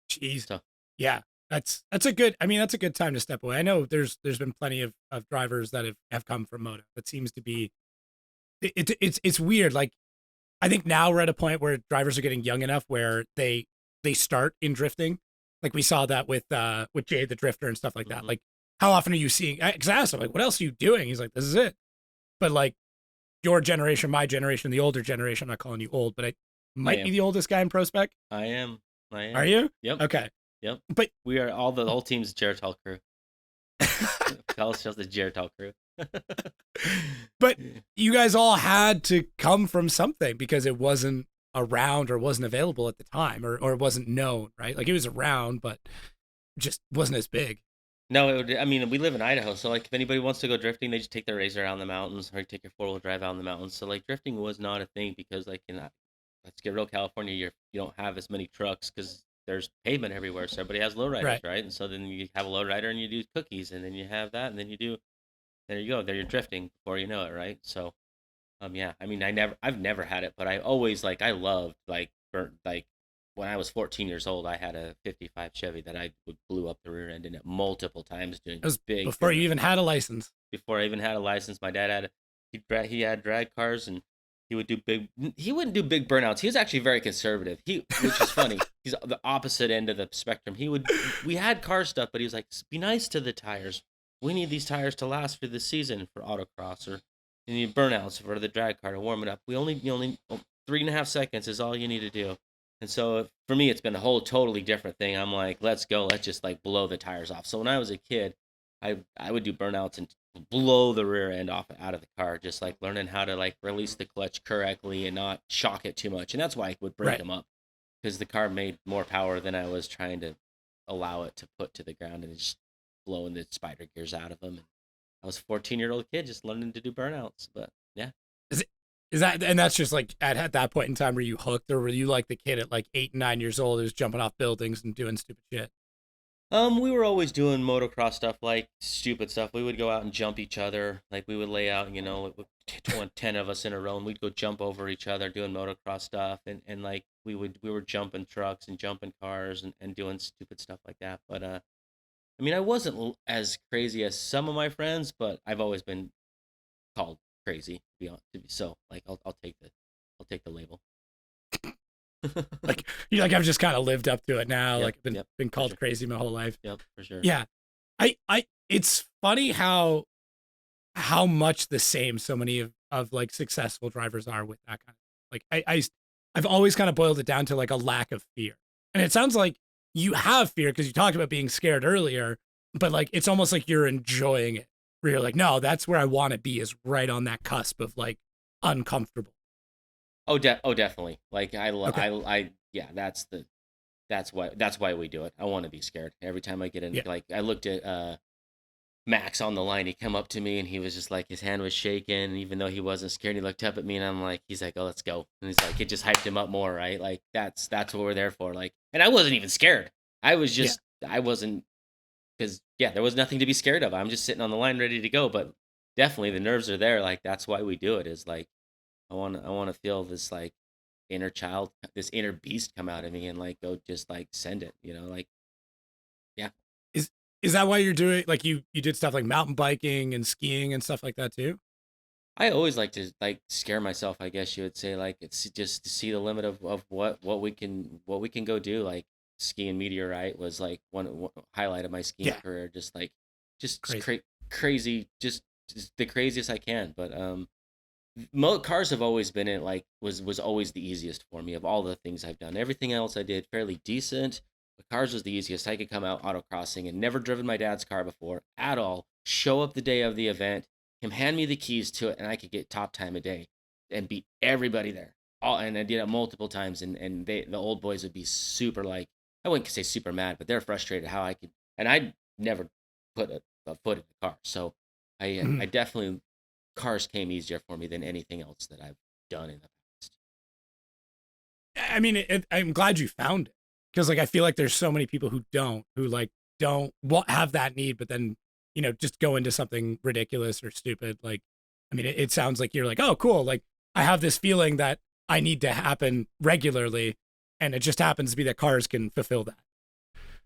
Jeez.
so
Yeah. That's a good. I mean, that's a good time to step away. I know there's been plenty of drivers that have come from moto. That seems to be it's weird. Like I think now we're at a point where drivers are getting young enough where they start in drifting. Like we saw that with Jay the Drifter and stuff like that. Like how often are you seeing? Because I asked him like, what else are you doing? He's like, this is it. But like your generation, my generation, the older generation. I'm not calling you old, but I might be the oldest guy in PROSPEC.
I am.
Are you?
Yep.
Okay.
Yep.
But
we are the whole team's Geritol crew. Tell us just the Geritol crew.
But you guys all had to come from something because it wasn't around or wasn't available at the time or it wasn't known, right? Like it was around, but just wasn't as big.
No, I mean, we live in Idaho, so like if anybody wants to go drifting, they just take their razor out in the mountains or take your 4-wheel drive out in the mountains. So like drifting was not a thing because like let's get real, California, you don't have as many trucks because there's pavement everywhere. So everybody has lowriders, right? And so then you have a lowrider and you do cookies, and then you have that, and then there you go, there you're drifting before you know it, right? So, yeah, I mean, I've never had it, but I always I loved when I was 14 years old, I had a 55 Chevy that I blew up the rear end in it multiple times doing
It was
big.
Before you even had a license.
Before I even had a license, my dad he had drag cars, and he wouldn't do big burnouts. He was actually very conservative. Which is funny. He's the opposite end of the spectrum. We had car stuff, but he was like, be nice to the tires. We need these tires to last for the season for autocross, or you need burnouts for the drag car to warm it up. You only 3.5 seconds is all you need to do. And so for me, it's been a whole totally different thing. I'm like, let's go. Let's just blow the tires off. So when I was a kid, I would do burnouts and blow the rear end off out of the car, just learning how to release the clutch correctly and not shock it too much. And that's why I would break them up, because the car made more power than I was trying to allow it to put to the ground, and just blowing the spider gears out of them. And I was a 14-year-old kid just learning to do burnouts. But yeah.
Is that, and that's just at that point in time, were you hooked, or were you like the kid at 8 and 9 years old who's jumping off buildings and doing stupid shit?
We were always doing motocross stuff, stupid stuff. We would go out and jump each other. We would lay out, 10 of us in a row, and we'd go jump over each other doing motocross stuff. And we were jumping trucks and jumping cars and doing stupid stuff like that. But, I mean, I wasn't as crazy as some of my friends, but I've always been called crazy, to be honest. So I'll take the label.
I've just kind of lived up to it now.
Yep,
been called crazy my whole life.
Yep, for sure.
Yeah. It's funny how much the same so many of successful drivers are with that kind of I've always kind of boiled it down to a lack of fear. And it sounds like you have fear because you talked about being scared earlier, but it's almost like you're enjoying it. Where you're no, that's where I want to be, is right on that cusp of uncomfortable.
Oh, definitely.
Okay.
Yeah, that's why we do it. I want to be scared every time I get in.
Yeah.
I looked at Max on the line. He came up to me and he was just his hand was shaking, even though he wasn't scared. He looked up at me and he's like, oh, let's go. And he's it just hyped him up more, right? That's what we're there for. And I wasn't even scared. I was just, I wasn't, because there was nothing to be scared of. I'm just sitting on the line ready to go. But definitely the nerves are there. That's why we do it, is I want to feel this inner child, this inner beast come out of me, and go just send it, yeah.
Is that why you're doing you did stuff like mountain biking and skiing and stuff like that too?
I always like to scare myself, I guess you would say. It's just to see the limit of what we can go do. Skiing Meteorite was one highlight of my skiing career. Just
Crazy.
crazy, just the craziest I can. But cars have always been it, like was always the easiest for me of all the things I've done. Everything else I did fairly decent, but cars was the easiest. I could come out autocrossing and never driven my dad's car before at all. Show up the day of the event, him hand me the keys to it, and I could get top time a day and beat everybody there. All, and I did it multiple times, and the old boys would be super, like, I wouldn't say super mad, but they're frustrated how I could, and I never put a foot in the car. So I definitely, cars came easier for me than anything else that I've done in the past.
I mean, I'm glad you found it, because like I feel like there's so many people who won't have that need, but then just go into something ridiculous or stupid. Like, I mean, it sounds like you're like, oh, cool. Like, I have this feeling that I need to happen regularly, and it just happens to be that cars can fulfill that.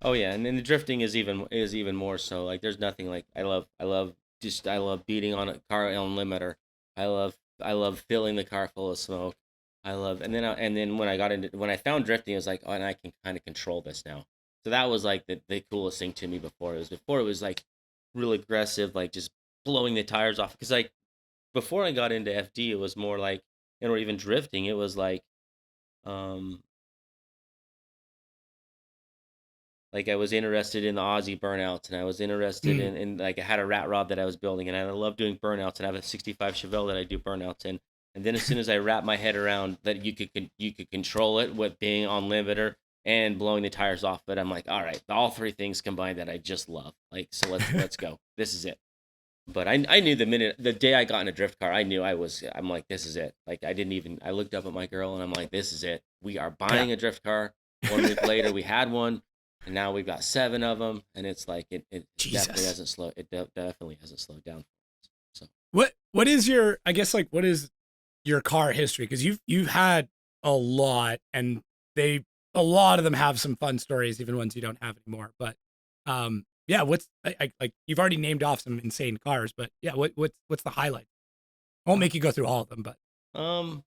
Oh yeah, and then the drifting is even more so. Like, there's nothing like I love beating on a car on limiter. I love filling the car full of smoke. And then when I found drifting, I was like, oh, and I can kind of control this now. So that was like the coolest thing to me before. It was like real aggressive, like just blowing the tires off. Because like before I got into FD, it was more like, or even drifting, it was like like I was interested in the Aussie burnouts, and I was interested in like I had a rat rod that I was building, and I love doing burnouts, and I have a 65 Chevelle that I do burnouts in. And then as soon as I wrap my head around that you could control it with being on limiter and blowing the tires off, but I'm like, all right, all three things combined that I just love. Like, so let's go. This is it. But I knew the day I got in a drift car, I'm like, this is it. Like, I looked up at my girl and I'm like, this is it. We are buying a drift car. 1 week later, we had one, and now we've got 7 of them. And it's like, it definitely hasn't slowed. It definitely hasn't slowed down. So
what is what is your car history? Cause you've had a lot, and a lot of them have some fun stories, even ones you don't have anymore. But, yeah, what's like you've already named off some insane cars, but yeah, what's the highlight? I won't make you go through all of them, but
well,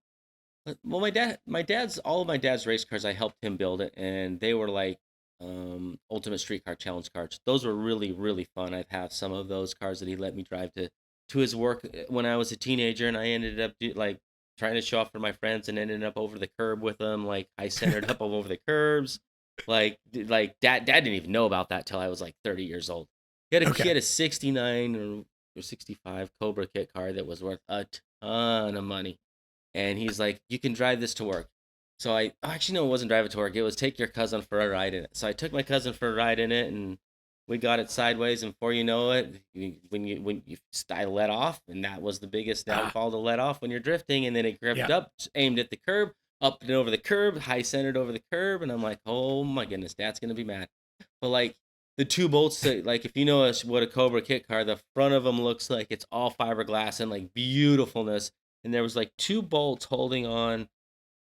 all of my dad's race cars, I helped him build it, and they were like Ultimate Street Car Challenge cars. Those were really, really fun. I've had some of those cars that he let me drive to his work when I was a teenager, and I ended up like trying to show off for my friends, and ended up over the curb with them. Like, I centered up over the curbs. Like dad didn't even know about that till I was like 30 years old. He had a 69 or 65 Cobra kit car that was worth a ton of money. And he's like, you can drive this to work. So I actually, no, it wasn't drive it to work. It was take your cousin for a ride in it. So I took my cousin for a ride in it, and we got it sideways. And before you know it, I let off, and that was the biggest downfall to let off when you're drifting. And then it gripped up, aimed at the curb, up and over the curb, high centered over the curb. And I'm like, oh my goodness, Dad's going to be mad. But like the 2 bolts, like if you know what a Cobra kit car, the front of them looks like it's all fiberglass and like beautifulness. And there was like 2 bolts holding on.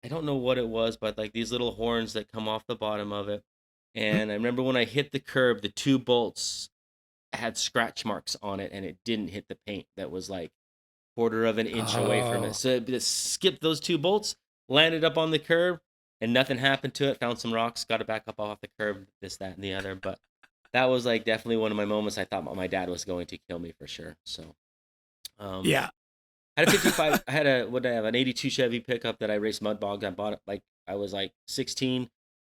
I don't know what it was, but like these little horns that come off the bottom of it. And I remember when I hit the curb, the 2 bolts had scratch marks on it, and it didn't hit the paint that was like 1/4 of an inch away from it. So it skipped those 2 bolts, landed up on the curb, and nothing happened to it. Found some rocks, got it back up off the curb, this, that, and the other. But that was like definitely one of my moments. I thought my dad was going to kill me for sure. So,
yeah.
I had a 55. I had an 82 Chevy pickup that I raced mud bogged. I bought it like I was like 16.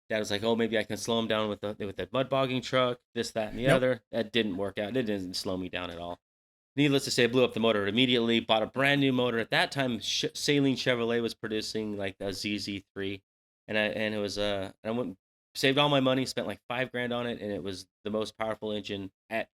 Dad was like, "Oh, maybe I can slow him down with the mud bogging truck, this, that, and the other." That didn't work out. It didn't slow me down at all. Needless to say, I blew up the motor immediately. Bought a brand new motor. At that time, Saline Chevrolet was producing like a ZZ3, and it was I saved all my money, spent like $5,000 on it, and it was the most powerful engine at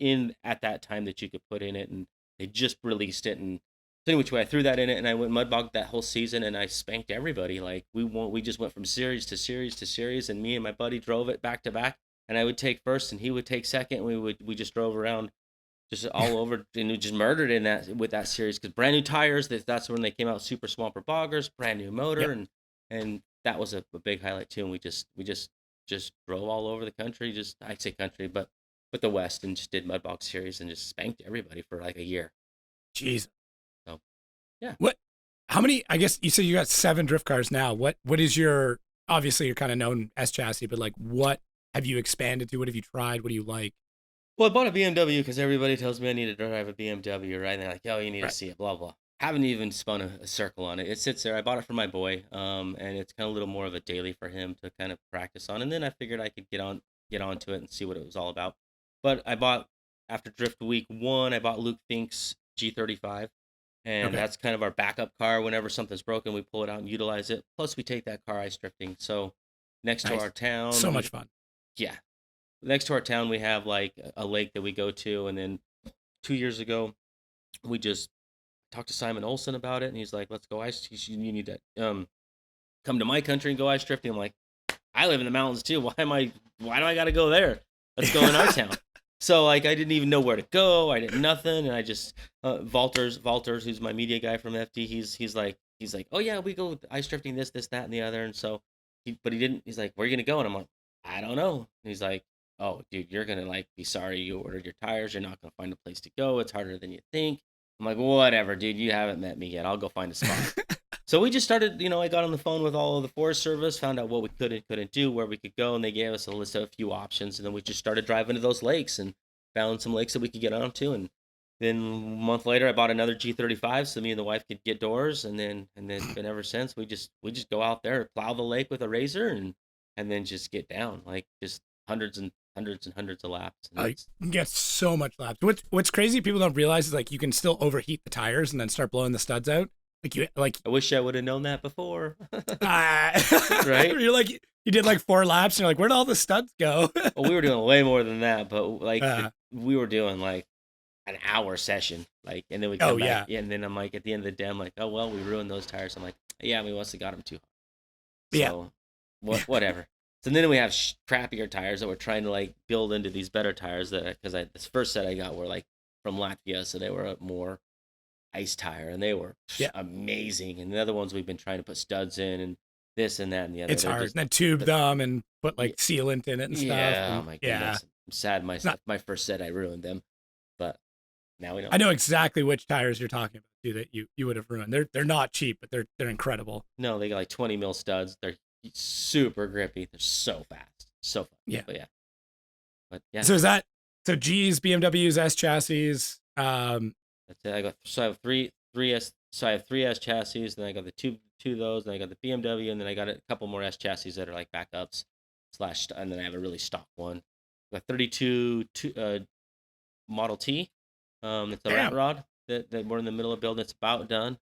that time that you could put in it, and they just released it. And so anyway, I threw that in it, and I went mud bogged that whole season, and I spanked everybody. Like we just went from series to series to series, and me and my buddy drove it back to back, and I would take first, and he would take second, and we just drove around, just all over, and we just murdered with that series, because brand new tires. That's when they came out, Super Swamper Boggers, brand new motor, and that was a big highlight too. And we just drove all over the country, I'd say country, but the West, and just did mud bog series and just spanked everybody for like a year.
Jeez.
Yeah.
How many, I guess you said you got 7 drift cars now. What is your, obviously you're kind of known S chassis, but like what have you expanded to? What have you tried? What do you like?
Well, I bought a BMW because everybody tells me I need to drive a BMW, right? And they're like, "Oh, you need to
Right.
see it." Blah blah. Haven't even spun a circle on it. It sits there. I bought it for my boy, and it's kind of a little more of a daily for him to kind of practice on. And then I figured I could get onto it and see what it was all about. But I bought after Drift Week 1, I bought Luke Fink's G35, and
Okay.
that's kind of our backup car. Whenever something's broken, we pull it out and utilize it. Plus, we take that car ice drifting. So next to our
Nice.
town,
So much fun.
yeah, next to our town we have like a lake that we go to, and then 2 years ago we just talked to Simon Olson about it, and he's like, let's go ice, you need to come to my country and go ice drifting. I'm like, I live in the mountains too, why do I gotta go there? Let's go in our town. So like I didn't even know where to go, I did nothing, and I just Valters, who's my media guy from FD, he's like, oh yeah, we go ice drifting, this that and the other. And so he's like, where are you gonna go? And I'm like, I don't know. And he's like, oh dude, you're gonna like be sorry you ordered your tires, you're not gonna find a place to go, it's harder than you think. I'm like, whatever dude, you haven't met me yet, I'll go find a spot. So we just started, I got on the phone with all of the Forest Service, found out what we could and couldn't do, where we could go, and they gave us a list of a few options, and then we just started driving to those lakes and found some lakes that we could get onto. And then a month later I bought another G35 so me and the wife could get doors, and then been ever since we just go out there, plow the lake with a razor, and then just get down, like just hundreds and hundreds and hundreds of laps. And
You can get so much laps. What's crazy people don't realize is like you can still overheat the tires and then start blowing the studs out.
I wish I would have known that before.
Right? You're like you did like 4 laps and you're like, where'd all the studs go?
Well, we were doing way more than that, but like we were doing like an hour session, like, and then we come back, and then I'm like, at the end of the day, I'm like, oh well, we ruined those tires. I'm like, yeah, we must have got them too hot. So, whatever. So then we have crappier tires that we're trying to like build into these better tires because this first set I got were like from Latvia, so they were a more ice tire, and they were amazing. And the other ones we've been trying to put studs in and this and that and the other.
It's hard. And then tube them and put like sealant in it and stuff.
Yeah, oh my goodness. I'm sad my first set I ruined them, but now we don't.
I know exactly which tires you're talking about too that you would have ruined. They're not cheap, but they're incredible.
No, they got like 20 mil studs. They're super grippy. They're so fast, so fun.
Yeah,
but yeah.
So G's, BMWs, S chassis.
That's it. I have three S. So I have 3 S chassis. Then I got the two of those. Then I got the BMW, and then I got a couple more S chassis that are like backups / and then I have a really stock one. I got 32 Model T. It's a rat rod that we're in the middle of building. It's about done.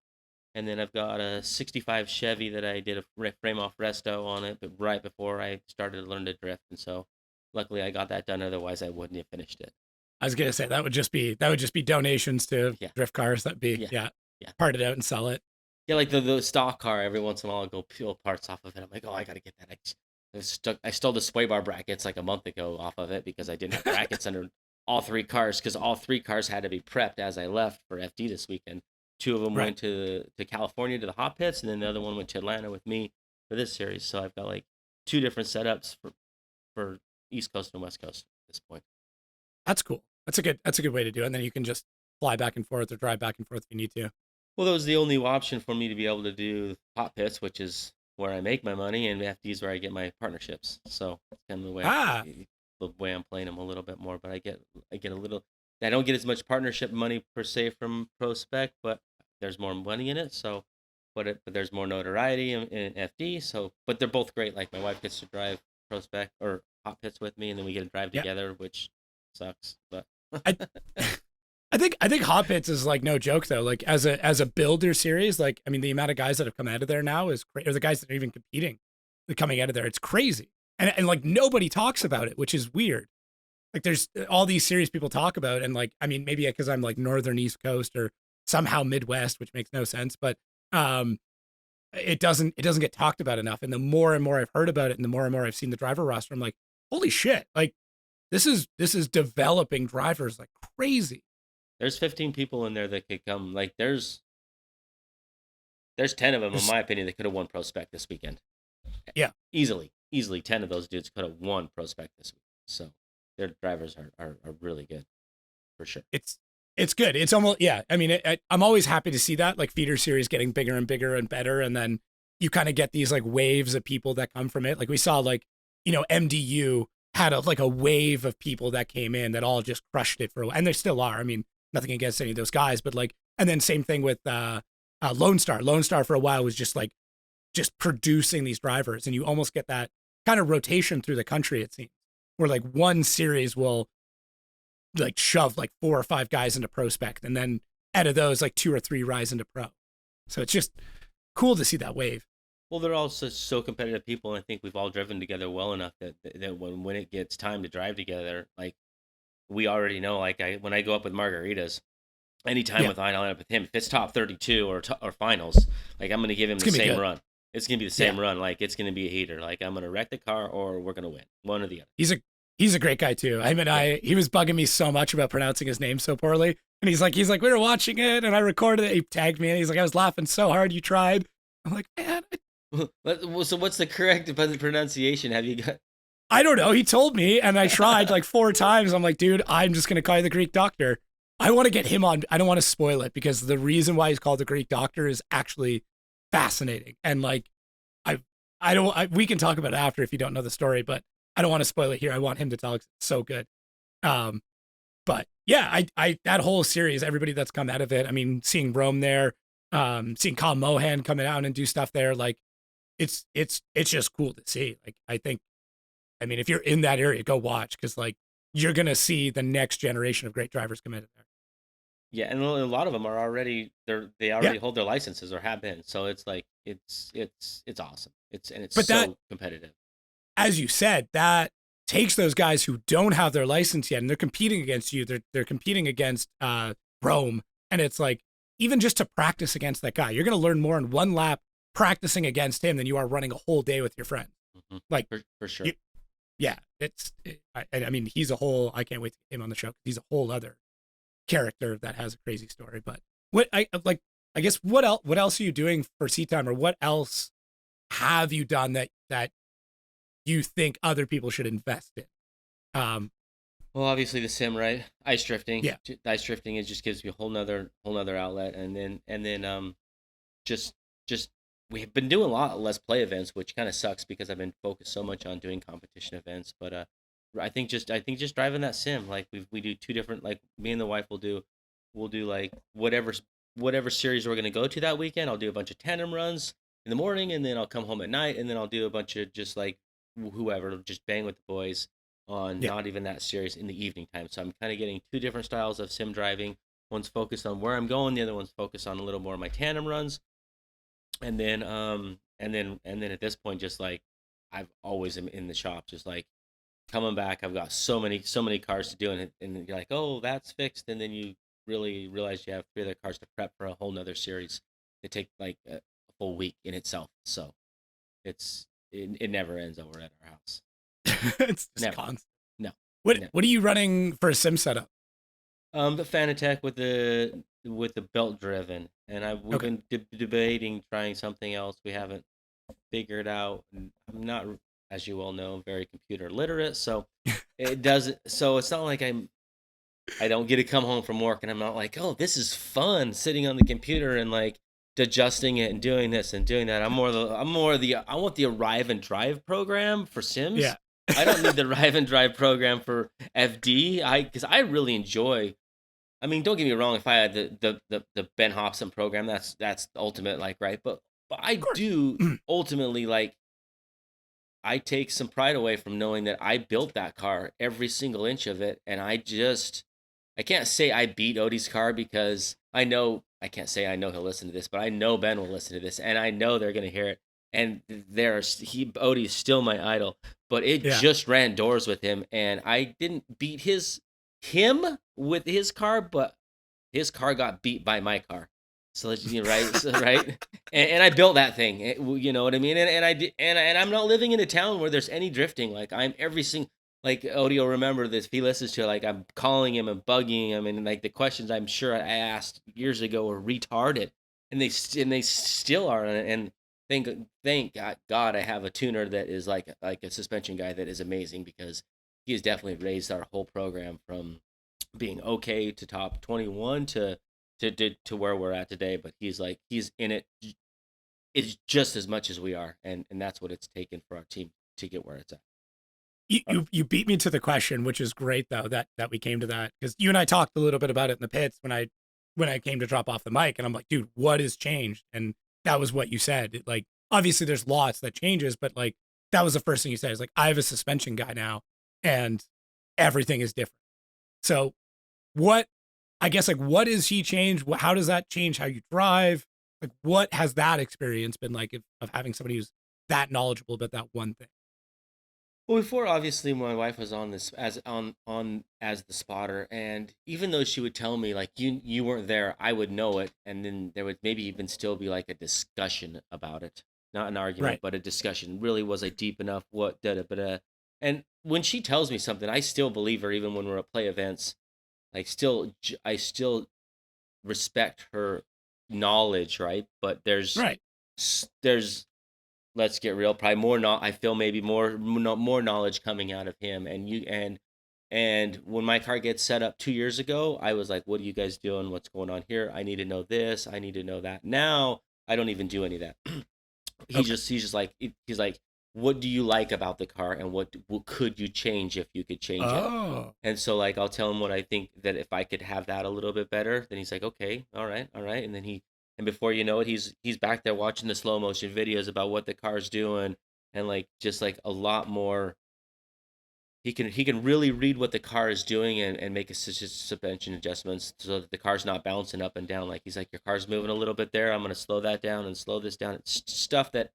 And then I've got a 65 Chevy that I did a frame off resto on it, but right before I started to learn to drift. And so luckily I got that done. Otherwise I wouldn't have finished it.
I was gonna say that would just be donations to drift cars. That'd be part it out and sell it.
Yeah, like the stock car. Every once in a while I'll go peel parts off of it. I'm like, oh, I gotta get that. I stole the sway bar brackets like a month ago off of it because I didn't have brackets under all 3 cars, because all 3 cars had to be prepped as I left for FD this weekend. 2 of them went to California to the hot pits, and then the other one went to Atlanta with me for this series. So I've got like 2 different setups for East Coast and West Coast at this point.
That's cool. That's a good way to do it. And then you can just fly back and forth or drive back and forth if you need to.
Well, that was the only option for me to be able to do hot pits, which is where I make my money, and FD is where I get my partnerships. So it's kind of the way I'm playing them a little bit more. But I get a little. I don't get as much partnership money per se from PROSPEC, but there's more money in it. So, but there's more notoriety in FD. So, but they're both great. Like my wife gets to drive PROSPEC or hot pits with me, and then we get to drive together, which sucks. But
I think hot pits is like no joke though. Like as a builder series, like I mean the amount of guys that have come out of there now is crazy. Or the guys that are even competing, coming out of there, it's crazy. And like nobody talks about it, which is weird. Like there's all these series people talk about, and like I mean maybe because I'm like northern East Coast or somehow Midwest, which makes no sense, but it doesn't get talked about enough. And the more and more I've heard about it, and the more I've seen the driver roster, I'm like, holy shit! Like this is developing drivers like crazy.
There's 15 people in there that could come. Like there's 10 of them, in my opinion, that could have won PROSPEC this weekend.
Yeah,
easily 10 of those dudes could have won PROSPEC this week. So their drivers are really good, for sure.
It's good. It's almost I mean, I'm always happy to see that like feeder series getting bigger and bigger and better, and then you kind of get these like waves of people that come from it. Like we saw like MDU had like a wave of people that came in that all just crushed it for a while. And there still are. I mean, nothing against any of those guys, but like, and then same thing with Lone Star. Lone Star for a while was just producing these drivers, and you almost get that kind of rotation through the country, it seems, where like one series will like shove like 4 or 5 guys into PROSPEC, and then out of those, like 2 or 3 rise into pro. So it's just cool to see that wave.
Well, they're all so competitive people, and I think we've all driven together well enough that when it gets time to drive together, like we already know. Like when I go up with Margaritas, anytime with I line up with him, if it's top 32 or finals, like I'm gonna give him the same run. It's gonna be the same run. Like it's gonna be a heater. Like I'm gonna wreck the car or we're gonna win, one or the other.
He's a great guy too. I mean, he was bugging me so much about pronouncing his name so poorly, and he's like we were watching it, and I recorded it. He tagged me, and he's like, I was laughing so hard you tried. I'm like, man.
So what's the correct pronunciation? Have you got?
I don't know. He told me, and I tried like 4 times. I'm like, dude, I'm just gonna call you the Greek Doctor. I want to get him on. I don't want to spoil it because the reason why he's called the Greek Doctor is actually fascinating. And like, we can talk about it after if you don't know the story, but I don't want to spoil it here. I want him to talk. It's so good. But yeah, that whole series, everybody that's come out of it. I mean, seeing Rome there, seeing Colin Mohan coming out and do stuff there, like it's just cool to see. Like, I mean, if you're in that area, go watch because like you're gonna see the next generation of great drivers come out of there.
Yeah, and a lot of them are already they already hold their licenses or have been. So it's like it's awesome. It's so competitive.
As you said, that takes those guys who don't have their license yet and they're competing against you. They're competing against Rome, and it's like even just to practice against that guy, you're gonna learn more in 1 lap practicing against him than you are running a whole day with your friend.
Mm-hmm.
Like
for sure.
I mean, he's a whole. I can't wait to get him on the show. He's a whole other character that has a crazy story. But I guess what else are you doing for Seat Time, or what else have you done that you think other people should invest in?
Well, obviously the sim, right? Ice drifting.
Yeah.
Ice drifting just gives you a whole nother outlet, and then just we've been doing a lot less play events, which kind of sucks because I've been focused so much on doing competition events. But I think just driving that sim, like we do 2 different, like me and the wife will do like whatever series we're gonna go to that weekend. I'll do a bunch of tandem runs in the morning, and then I'll come home at night, and then I'll do a bunch of just like whoever, just bang with the boys on not even that series in the evening time. So I'm kind of getting 2 different styles of sim driving. One's focused on where I'm going, the other one's focused on a little more of my tandem runs. And then at this point, just like I've always am in the shop, just like coming back. I've got so many cars to do, and you're like, oh, that's fixed, and then you really realize you have 3 other cars to prep for a whole nother series to take like a full week in itself. So it never ends over at our house.
It's just
never.
constant.
No.
What are you running for a sim setup?
The Fanatec with the belt driven, and we've been debating trying something else. We haven't figured out. I'm not, as you all know, very computer literate, so it doesn't. So it's not like I don't get to come home from work and I'm not like, oh, this is fun sitting on the computer and like adjusting it and doing this and doing that. I want the arrive and drive program for Sims.
Yeah.
I don't need the arrive and drive program for FD. Because I really enjoy. I mean, don't get me wrong. If I had the Ben Hobson program, that's the ultimate, like, right. But I do ultimately like. I take some pride away from knowing that I built that car, every single inch of it, and I can't say I beat Odie's car because I can't say I know he'll listen to this, but I know Ben will listen to this, and I know they're gonna hear it. And Odie's still my idol, but it just ran doors with him, and I didn't beat him with his car, but his car got beat by my car. So right, and I built that thing. You know what I mean? And I'm not living in a town where there's any drifting. Like I'm every single. Like Odie will remember this if he listens to it. Like I'm calling him and bugging him, and like the questions I'm sure I asked years ago were retarded, and they still are. And thank God I have a tuner that is like a suspension guy that is amazing, because he has definitely raised our whole program from being okay to top 21 to where we're at today. But he's in it. It's just as much as we are, and that's what it's taken for our team to get where it's at.
You beat me to the question, which is great though that we came to that, because you and I talked a little bit about it in the pits when I came to drop off the mic, and I'm like, dude, what has changed? And that was what you said. Like, obviously there's lots that changes, but like that was the first thing you said. Is like, I have a suspension guy now, and everything is different. So what, I guess, like, what has he changed? How does that change how you drive? Like, what has that experience been like of having somebody who's that knowledgeable about that one thing?
Well, before obviously my wife was on this as the spotter, and even though she would tell me like you weren't there, I would know it, and then there would maybe even still be like a discussion about it, not an argument,
Right.
but a discussion. Really, was I deep enough? What did it? But and when she tells me something, I still believe her, even when we're at play events. Like I still respect her knowledge, right? But
Right.
there's let's get real, probably more not I feel maybe more knowledge coming out of him. And when my car gets set up 2 years ago, I was like, what are you guys doing? What's going on here? I need to know this, I need to know that. Now I don't even do any of that.
Okay.
He's just like, he's like, what do you like about the car, and what could you change if you could change it?
Oh.
And so like I'll tell him what I think, that if I could have that a little bit better, then he's like, okay, all right. And then and before you know it, he's back there watching the slow motion videos about what the car's doing, and like just like a lot more. He can really read what the car is doing, and make a suspension adjustments so that the car's not bouncing up and down. Like he's like, your car's moving a little bit there. I'm gonna slow that down and slow this down. It's stuff that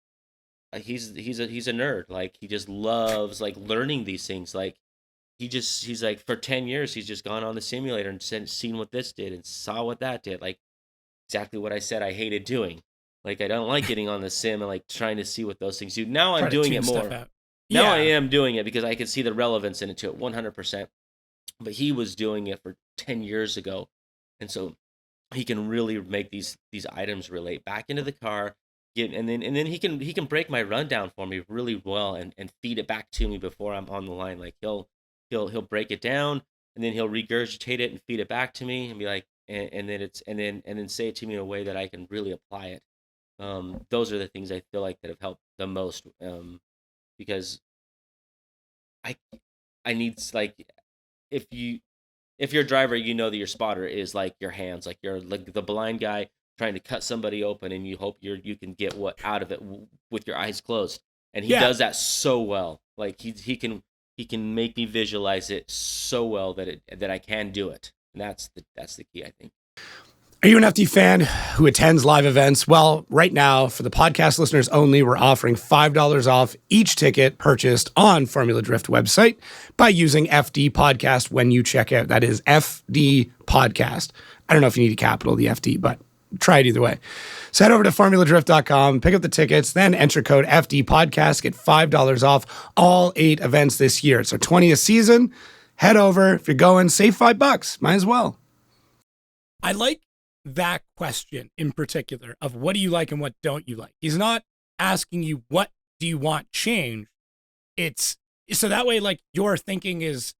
he's a nerd. Like he just loves like learning these things. Like he's like, for 10 years he's just gone on the simulator and seen what this did and saw what that did. Like exactly what I said I hated doing. Like I don't like getting on the sim and like trying to see what those things do. Now I'm
Try to
doing
tune
it
stuff
more.
out.
Now I
Yeah.
am doing it because I can see the relevance in it to it 100%. But he was doing it for 10 years ago. And so he can really make these items relate back into the car. And then he can break my rundown for me really well, and feed it back to me before I'm on the line. Like he'll break it down, and then he'll regurgitate it and feed it back to me and be like, and then say it to me in a way that I can really apply it. Those are the things I feel like that have helped the most, because I I need, like, if you're a driver, you know that your spotter is like your hands, like you're like the blind guy trying to cut somebody open, and you hope you can get what out of it with your eyes closed. And he
Yeah.
does that so well. Like he can make me visualize it so well that I can do it. And that's the key, I think.
Are you an FD fan who attends live events? Well, right now, for the podcast listeners only, we're offering $5 off each ticket purchased on Formula Drift website by using FD Podcast when you check out. That is FD Podcast. I don't know if you need a capital, the FD, but try it either way. So head over to formuladrift.com, pick up the tickets, then enter code FD Podcast, get $5 off all 8 events this year. So 20 a season. Head over. If you're going, save $5. Might as well. I like that question in particular of what do you like and what don't you like. He's not asking you what do you want change. It's so that way, like, your thinking is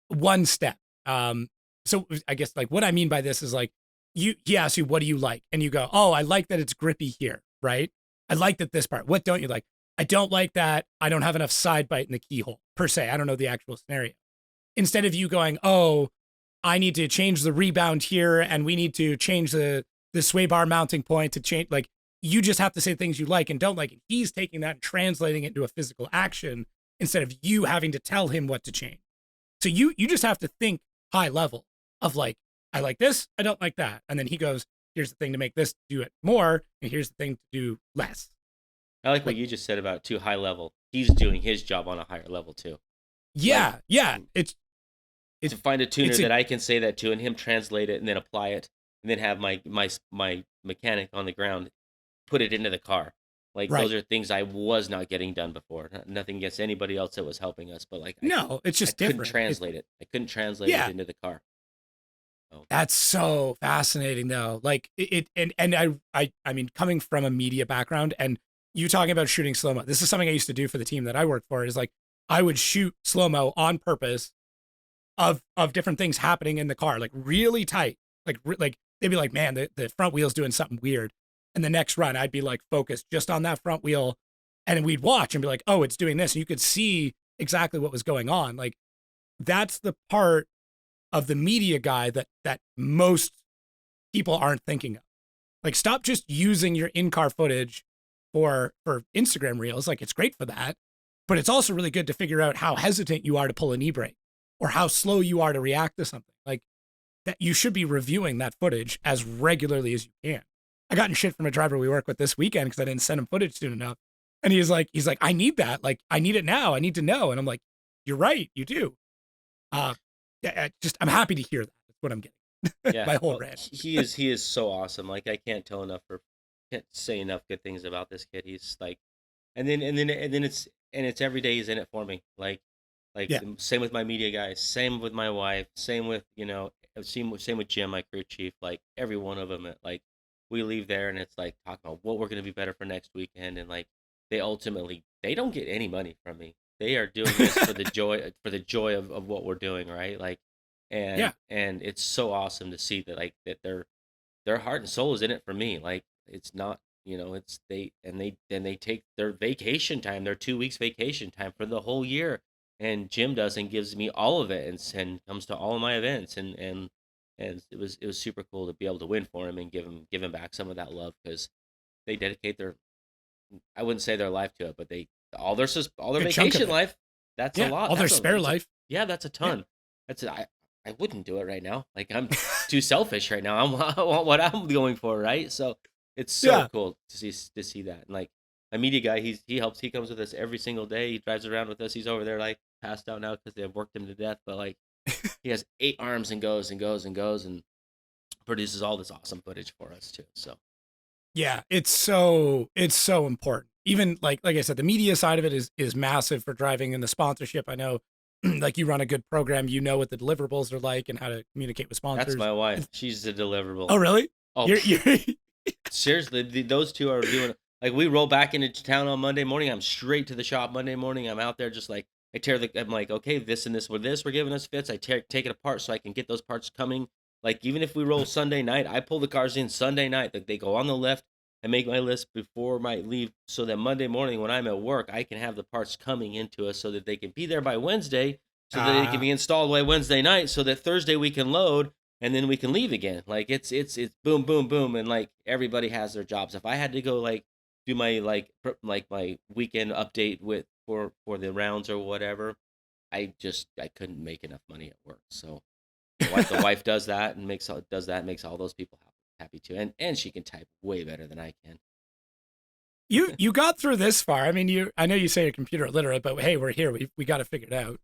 one step. So I guess, like, what I mean by this is, like, he asks you what do you like, and you go, oh, I like that it's grippy here, right? I like that this part. What don't you like? I don't like that I don't have enough side bite in the keyhole per se. I don't know the actual scenario. Instead of you going, oh, I need to change the rebound here, and we need to change the sway bar mounting point to change. Like, you just have to say things you like and don't like. And he's taking that and translating it into a physical action instead of you having to tell him what to change. So you just have to think high level of, like, I like this, I don't like that. And then he goes, here's the thing to make this do it more, and here's the thing to do less.
I like what you just said about too high level. He's doing his job on a higher level too.
Yeah, yeah. It's
to find a tuner that I can say that to, and him translate it and then apply it, and then have my mechanic on the ground put it into the car. Like,
right.
Those are things I was not getting done before. Nothing against anybody else that was helping us, but like,
no, it's just
I
different.
Couldn't translate it. I couldn't translate it into the car.
Oh. That's so fascinating, though. Like I mean, coming from a media background, and you talking about shooting slow mo. This is something I used to do for the team that I worked for. Is like I would shoot slow mo on purpose of different things happening in the car, like really tight. Like they'd be like, man, the front wheel's doing something weird. And the next run, I'd be like focused just on that front wheel, and we'd watch and be like, oh, it's doing this. And you could see exactly what was going on. Like, that's the part of the media guy that most people aren't thinking of. Like, stop just using your in-car footage for Instagram reels. Like, it's great for that, but it's also really good to figure out how hesitant you are to pull an e-brake or how slow you are to react to something. Like, that you should be reviewing that footage as regularly as you can. I got in shit from a driver we work with this weekend because I didn't send him footage soon enough. And he's like, I need that. Like, I need it now. I need to know. And I'm like, you're right. You do. I'm happy to hear that. That's what I'm getting.
Yeah,
My whole
well,
rant.
he is so awesome. Like I can't say enough good things about this kid. He's like, and then it's every day he's in it for me.
Yeah.
Same with my media guys, same with my wife, same with same with Jim, my crew chief. Like every one of them, like we leave there and it's like talk about what we're gonna be better for next weekend, and like they don't get any money from me. They are doing this for the joy of what we're doing, right? Like,
Yeah.
and it's so awesome to see that like that their heart and soul is in it for me. Like it's not, it's they take their vacation time, their 2 weeks vacation time for the whole year. And Jim does and gives me all of it and comes to all of my events and it was super cool to be able to win for him and give him back some of that love because they dedicate their I wouldn't say their life to it, but they all their
Good chunk of
vacation
it.
life. That's a
Yeah.
lot.
All their
That's
spare life.
yeah, that's a
Yeah.
ton. I wouldn't do it right now. Like I'm too selfish right now. I want what I'm going for, right? So it's so
Yeah.
cool to see that. And like my media guy, he helps. He comes with us every single day. He drives around with us. He's over there like passed out now because they have worked him to death. But like he has 8 arms and goes and goes and goes and produces all this awesome footage for us too. So
Yeah. It's so important. Even like I said, the media side of it is massive for driving, and the sponsorship. I know like you run a good program, you know what the deliverables are like and how to communicate with
that's
sponsors.
my wife. She's the deliverable.
Oh, really?
Oh,
You're
seriously, those two are doing like we roll back into town on Monday morning. I'm straight to the shop Monday morning. I'm out there just like I'm like, okay, this and this with this, we're giving us fits. Take it apart so I can get those parts coming. Like even if we roll Sunday night, I pull the cars in Sunday night. Like they go on the left. I make my list before my leave so that Monday morning when I'm at work, I can have the parts coming into us so that they can be there by Wednesday, so that they can be installed by Wednesday night, so that Thursday we can load and then we can leave again. Like it's boom, boom, boom, and like everybody has their jobs. If I had to go like do my like my weekend update for the rounds or whatever, I couldn't make enough money at work. So the wife does that and makes all those people happy too, and she can type way better than I can.
you got through this far. I mean, I know you say you're computer illiterate, but hey, we're here. We got it figured out.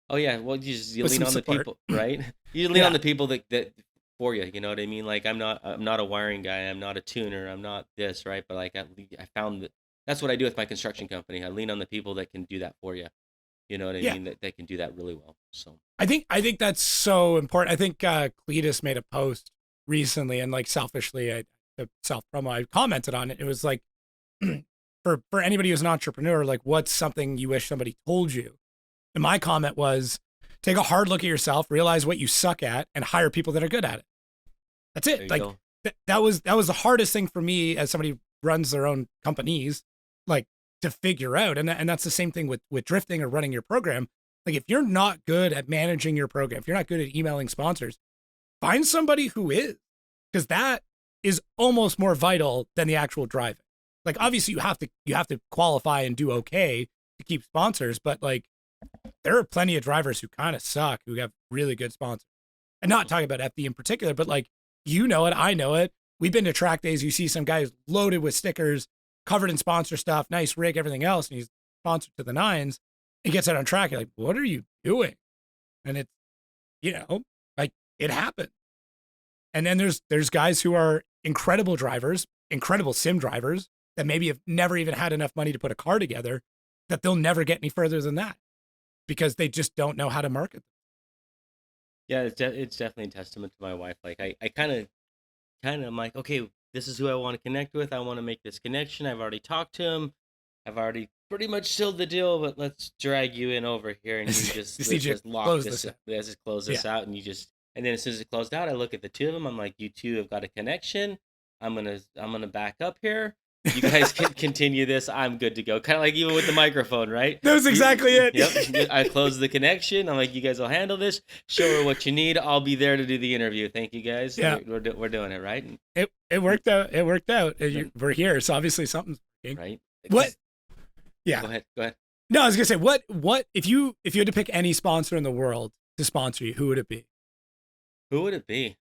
Oh yeah, well you
With
lean
some
on the
support.
people, right? You lean
Yeah.
on the people that for you. You know what I mean? Like I'm not a wiring guy. I'm not a tuner. I'm not this, right? But like I found that that's what I do with my construction company. I lean on the people that can do that for you. You know what I
Yeah.
mean? That can do that really well. So
I think that's so important. I think Cletus made a post recently, and like selfishly, the self promo, I commented on it. It was like for anybody who's an entrepreneur, like what's something you wish somebody told you? And my comment was, take a hard look at yourself, realize what you suck at, and hire people that are good at it. That's
there
it.
you
Like
go.
that was the hardest thing for me as somebody who runs their own companies, like to figure out. And that's the same thing with drifting or running your program. Like if you're not good at managing your program, if you're not good at emailing sponsors, find somebody who is, because that is almost more vital than the actual driving. Like obviously you have to qualify and do okay to keep sponsors, but like there are plenty of drivers who kind of suck who have really good sponsors. And not talking about FD in particular, but like you know it, I know it. We've been to track days. You see some guys loaded with stickers, covered in sponsor stuff, nice rig, everything else, and he's sponsored to the nines. He gets out on track. You're like, what are you doing? And it's, like it happened. And then there's guys who are incredible drivers, incredible sim drivers that maybe have never even had enough money to put a car together, that they'll never get any further than that because they just don't know how to market.
Yeah, it's definitely a testament to my wife. Like I kind of I'm like, okay, this is who I want to connect with. I want to make this connection. I've already talked to him. I've already pretty much sealed the deal, but let's drag you in over here and
Just
let's
need you
just lock
close
this.
this out.
Let's just close this out, and then as soon as it closed out, I look at the two of them. I'm like, you two have got a connection. I'm gonna back up here. You guys can continue this. I'm good to go. Kind of like even with the microphone, right?
That was exactly it.
Yep. I close the connection. I'm like, you guys will handle this. Show her what you need. I'll be there to do the interview. Thank you guys.
Yeah.
We're doing it, right?
It worked out. It worked out. We're here. So obviously something's working.
Right.
What? Yeah.
Go ahead.
No, I was gonna say, what if you had to pick any sponsor in the world to sponsor you, who would it be?
Who would it be?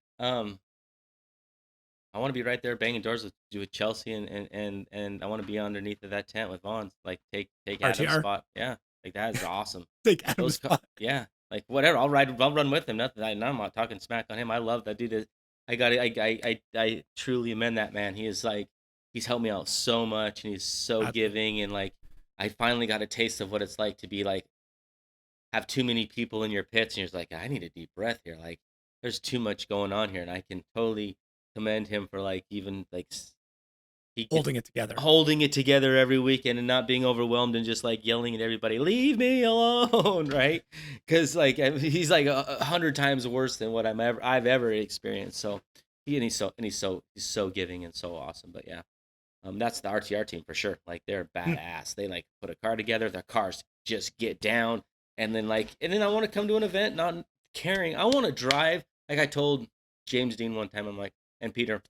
I want to be right there banging doors with Chelsea, and I want to be underneath of that tent with Vaughn. Like take Adam's
RTR?
spot. Yeah, like that is awesome.
Take Adam's spot.
Yeah, like whatever. I'll run with him. Nothing. I'm not talking smack on him. I love that dude. I truly amend that man. He is like, he's helped me out so much, and he's so giving, and like I finally got a taste of what it's like to be like have too many people in your pits, and you're just like, I need a deep breath here. Like there's too much going on here, and I can totally commend him for like even like
holding
it together every weekend and not being overwhelmed and just like yelling at everybody, leave me alone, right? Because like he's like 100 times worse than what I've ever experienced. So he's so giving and so awesome. But yeah, that's the RTR team for sure. Like they're badass. They like put a car together. Their cars just get down, and then I want to come to an event not caring. I want to drive. Like I told James Dean one time, I'm like, and Peter,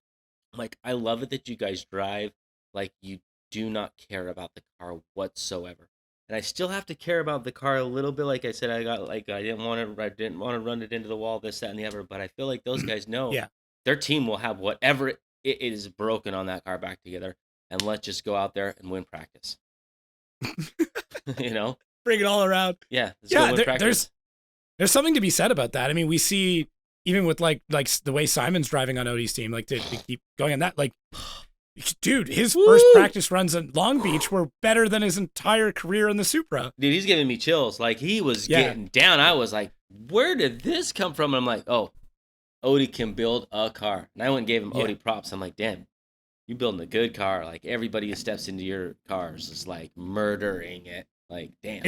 like, I love it that you guys drive like you do not care about the car whatsoever. And I still have to care about the car a little bit. Like I said, I didn't want to run it into the wall, this, that, and the other. But I feel like those guys know their team will have whatever it is broken on that car back together. And let's just go out there and win practice. You know?
Bring it all around.
Yeah.
There's something to be said about that. I mean, we see even with like the way Simon's driving on Odie's team, like to keep going on that, like, dude, his first practice runs at Long Beach were better than his entire career in the Supra.
Dude, he's giving me chills. Like he was getting down. I was like, where did this come from? And I'm like, oh, Odie can build a car. And I went and gave him Odie props. I'm like, damn, you building a good car. Like everybody who steps into your cars is like murdering it. Like, damn.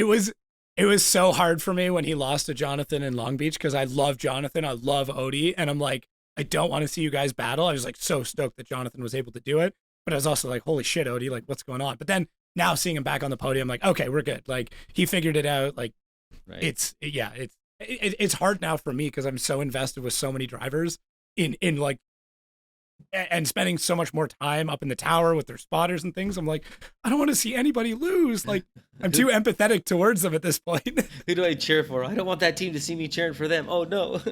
It was so hard for me when he lost to Jonathan in Long Beach because I love Jonathan. I love Odie. And I'm like, I don't want to see you guys battle. I was like so stoked that Jonathan was able to do it. But I was also like, holy shit, Odie, like what's going on? But then now seeing him back on the podium, like, okay, we're good. Like he figured it out. Like it's hard now for me because I'm so invested with so many drivers in like, and spending so much more time up in the tower with their spotters and things. I'm like, I don't want to see anybody lose. Like, I'm too empathetic towards them at this point.
Who do I cheer for? I don't want that team to see me cheering for them. Oh no.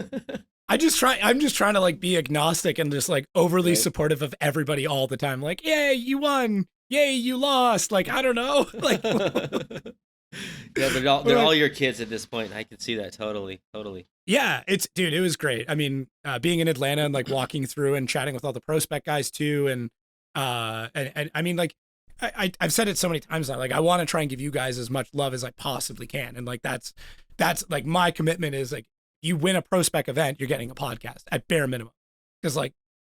I'm just trying to like be agnostic and just like overly supportive of everybody all the time. Like, yay, you won. Yay, you lost. Like, I don't know. Like,
yeah, they're all your kids at this point. I can see that totally.
Yeah, it was great. I mean, being in Atlanta and like walking through and chatting with all the PROSPEC guys too, and I mean, like I've said it so many times now. Like I want to try and give you guys as much love as I possibly can, and like that's like my commitment is like you win a PROSPEC event, you're getting a podcast at bare minimum, because like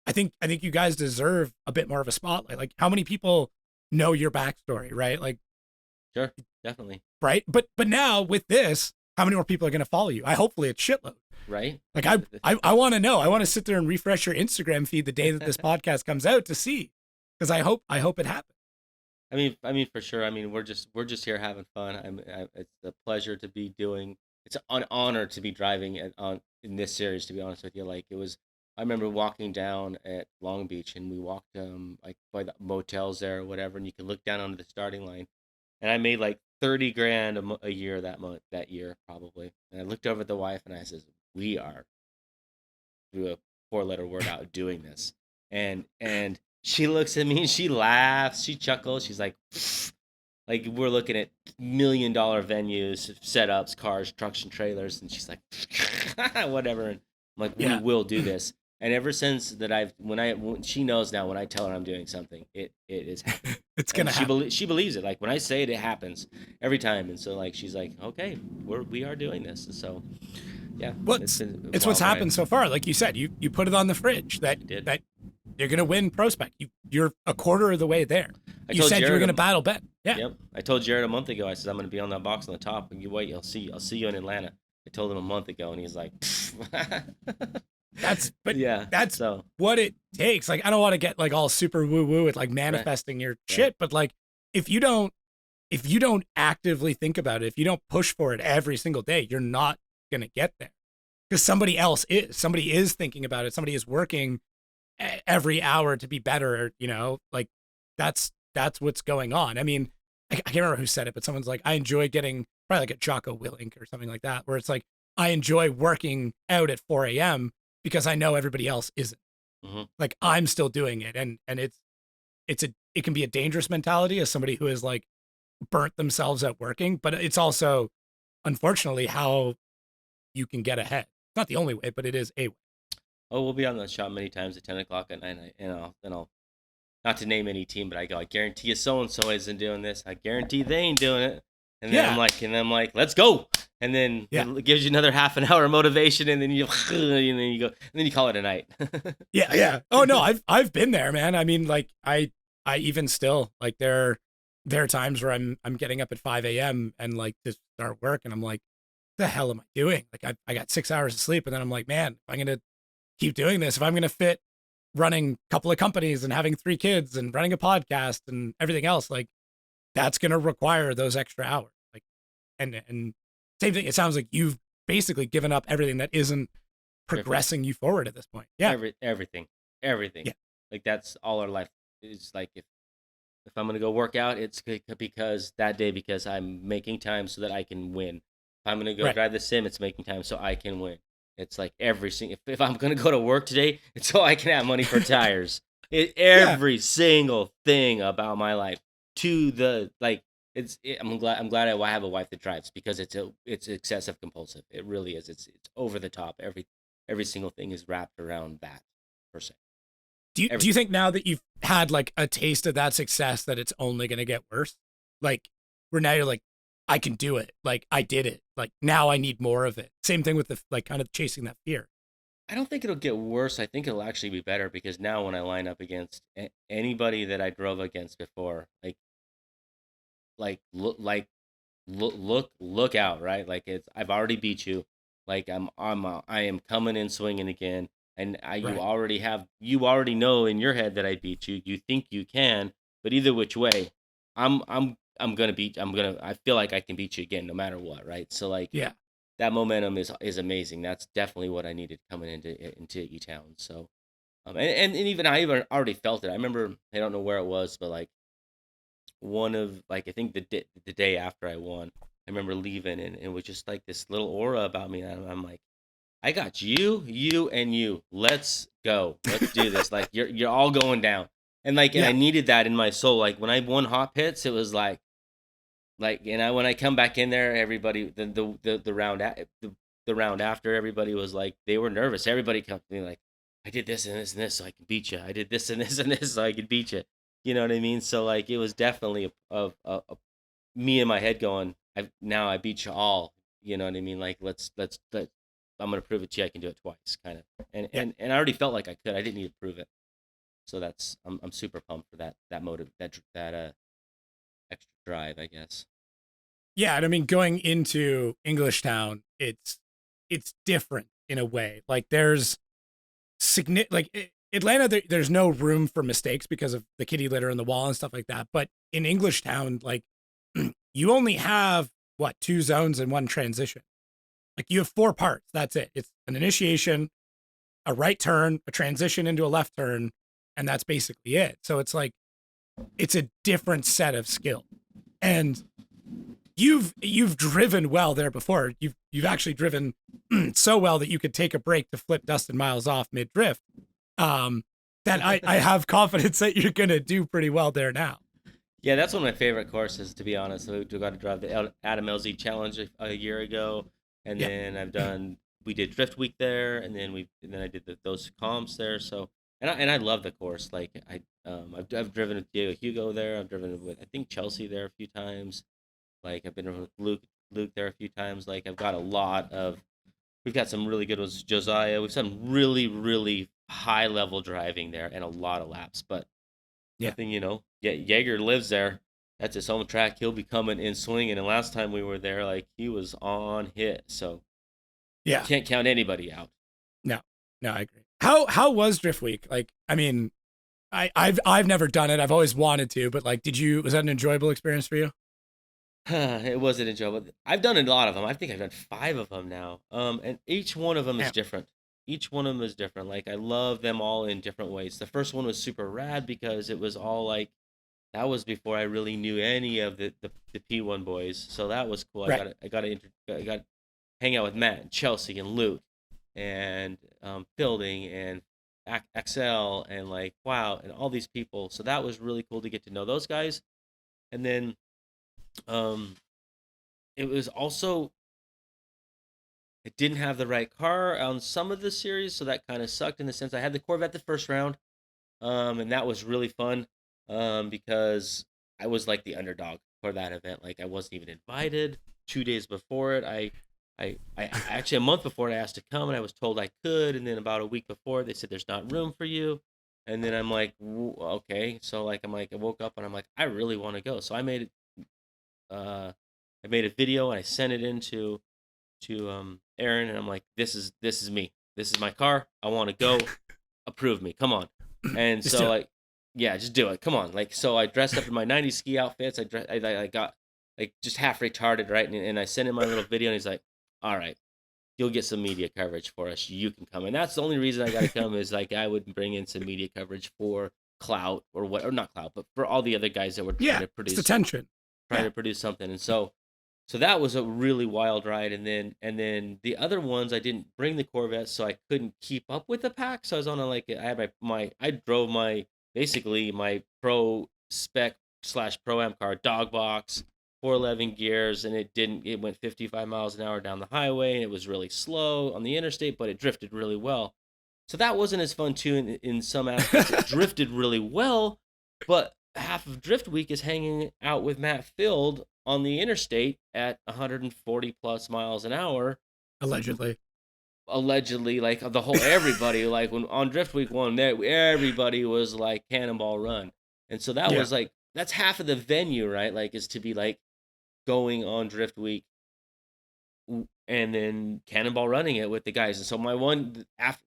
I think you guys deserve a bit more of a spotlight. Like how many people know your backstory, right? Like,
sure, definitely,
right. But now with this, how many more people are going to follow you? Hopefully it's shitload.
Right.
Like I want to know. I want to sit there and refresh your Instagram feed the day that this podcast comes out to see, because I hope it happens.
I mean for sure. I mean we're just here having fun. It's a pleasure to be doing. It's an honor to be driving in this series. To be honest with you, like it was. I remember walking down at Long Beach, and we walked like by the motels there or whatever, and you can look down onto the starting line, and I made like 30 grand a year that year probably. And I looked over at the wife and I says, we are, threw a 4-letter word out, doing this. And she looks at me and she laughs, she chuckles, she's like we're looking at $1 million venues, setups, cars, trucks, and trailers, and she's like, whatever. And I'm like, we will do this. And ever since that, when she knows now, when I tell her I'm doing something, it is happening.
It's gonna happen.
She believes it. Like when I say it, it happens every time. And so like she's like, okay, we are doing this. And so yeah,
it's what's happened so far. Like you said, you put it on the fridge that you're gonna win PROSPEC. You're a quarter of the way there. You said you were gonna battle Ben. Yeah.
Yep. I told Jared a month ago. I said I'm gonna be on that box on the top. And you wait, I'll see you in Atlanta. I told him a month ago, and he's like,
but
Yeah.
that's
So
what it takes. Like, I don't want to get like all super woo woo with like
right,
manifesting your
right.
shit, but like if you don't if you don't actively think about it, if you don't push for it every single day, you're not gonna get there because somebody is thinking about it. Somebody is working every hour to be better. You know, like that's what's going on. I mean, I can't remember who said it, but someone's like, I enjoy getting probably like a Jocko Willink or something like that, where it's like I enjoy working out at 4 a.m. because I know everybody else isn't.
Hmm.
Like I'm still doing it, and it can be a dangerous mentality as somebody who has like burnt themselves out working, but it's also unfortunately how you can get ahead. It's not the only way, but it is a way.
Oh, we'll be on the shop many times at 10 o'clock at night, and I'll not to name any team, but I go, I guarantee you so and so isn't doing this. I guarantee they ain't doing it.
Yeah,
And then I'm like, let's go. And then
yeah,
it gives you another half an hour of motivation, and then you and then you go, and then you call it a night.
yeah, yeah. Oh no, I've been there, man. I mean, like I even still like there are times where I'm getting up at 5 a.m. and like to start work, and I'm like, the hell am I doing? Like I got 6 hours of sleep, and then I'm like, man, if I'm gonna keep doing this, if I'm gonna fit running a couple of companies and having 3 kids and running a podcast and everything else, like that's gonna require those extra hours. Like and same thing. It sounds like you've basically given up everything that isn't
Everything,
progressing you forward at this point. Yeah,
everything.
yeah,
Like that's all our life. It's like if I'm gonna go work out, it's because that day because I'm making time so that I can win. If I'm gonna go
right,
drive the sim, it's making time so I can win. It's like every single. If I'm gonna go to work today, it's so I can have money for tires.
yeah,
Every single thing about my life to the like. I'm glad I have a wife that drives because it's excessive compulsive. It really is. It's over the top. Every single thing is wrapped around that per se.
do you
Everything.
think now that you've had like a taste of that success that it's only going to get worse? Like where now you're like, I can do it. Like I did it. Like now I need more of it. Same thing with the like kind of chasing that fear.
I don't think it'll get worse. I think it'll actually be better because now when I line up against anybody that I drove against before, like look out, right? Like it's I've already beat you. Like I am coming in swinging again, and
Right.
you already know in your head that I beat you. You think you can, but either which way, I'm gonna beat. I feel like I can beat you again, no matter what, right? So like
Yeah.
that momentum is amazing. That's definitely what I needed coming into E Town. So and even I even already felt it. I remember I don't know where it was, but like one of like I think the day after I won, I remember leaving and it was just like this little aura about me. And I'm like, I got you, you, and you. Let's go. Let's do this. Like you're all going down. And I
Yeah.
needed that in my soul. Like when I won hot pits, it was like and I when I come back in there, everybody the round after everybody was like they were nervous. Everybody kept being like, I did this and this and this so I can beat you. I did this and this and this so I could beat you. You know what I mean? So like it was definitely a me in my head going, I beat you all. You know what I mean? Like let I'm gonna prove it to you. I can do it twice, kind of.
Yeah.
And I already felt like I could. I didn't need to prove it. So I'm super pumped for that motive that extra drive, I guess.
Yeah. And I mean, going into Englishtown, it's different in a way. Like there's Atlanta, there's no room for mistakes because of the kitty litter and the wall and stuff like that. But in Englishtown, like you only have what 2 zones and 1 transition. Like you have 4 parts. That's it. It's an initiation, a right turn, a transition into a left turn, and that's basically it. So it's like it's a different set of skill. And you've driven well there before. You've actually driven so well that you could take a break to flip Dustin Miles off mid drift. Um, that I have confidence that you're gonna do pretty well there now.
Yeah, that's one of my favorite courses, to be honest. We got to drive the Adam LZ Challenge a year ago, and
Yeah,
then we did Drift Week there, and then I did those comps there. So and I love the course. Like I've driven with Diego Hugo there. I've driven with I think Chelsea there a few times. Like I've been with Luke there a few times. Like we've got some really good ones. Josiah, we've some really high level driving there and a lot of laps, but
yeah,
nothing, Yeah, Jaeger lives there. That's his home track. He'll be coming in swinging. And last time we were there, like he was on hit. So
yeah.
can't count anybody out.
No. No, I agree. How was Drift Week? Like, I mean, I've never done it. I've always wanted to, but like, was that an enjoyable experience for you?
It wasn't enjoyable. I've done a lot of them. I think I've done 5 of them now. And each one of them is
Damn.
different. Each one of them is different. Like I love them all in different ways. The first one was super rad because it was all like that was before I really knew any of the P1 boys. So that was cool.
Right.
I got to hang out with Matt and Chelsea and Luke and Fielding and Axel and like wow and all these people. So that was really cool to get to know those guys. And then um it was also I didn't have the right car on some of the series, so that kind of sucked in the sense I had the Corvette the first round, and that was really fun, because I was like the underdog for that event. Like I wasn't even invited. 2 days before it, I actually a month before it, I asked to come, and I was told I could, and then about a week before, they said there's not room for you, and then I'm like, okay, so like I woke up and I'm like, I really want to go, so uh, I made a video and I sent it into to Aaron, and I'm like, this is me. This is my car. I want to go. Approve me. Come on. And
Just
so
do it.
like, yeah, just do it. Come on. Like, so I dressed up in my '90s ski outfits. I got like just half retarded, right? And I sent him my little video, and he's like, all right, you'll get some media coverage for us. You can come. And that's the only reason I got to come is like I would bring in some media coverage for Clout or what, or not Clout, but for all the other guys that were
Yeah, it's attention.
trying
Yeah.
to produce something. And so that was a really wild ride. And then the other ones I didn't bring the Corvette, so I couldn't keep up with the pack. So I was on a like I had my I drove my basically my pro spec slash pro am car dog box 411 gears, and it went 55 miles an hour down the highway, and it was really slow on the interstate, but it drifted really well. So that wasn't as fun too in some aspects. It drifted really well, but half of Drift Week is hanging out with Matt Field on the interstate at 140 plus miles an hour,
Allegedly.
allegedly. Like the whole everybody, like when on Drift Week 1, everybody was like Cannonball Run, and so that
Yeah.
was like that's half of the venue, right? Like is to be like going on Drift Week and then Cannonball running it with the guys. And so my one after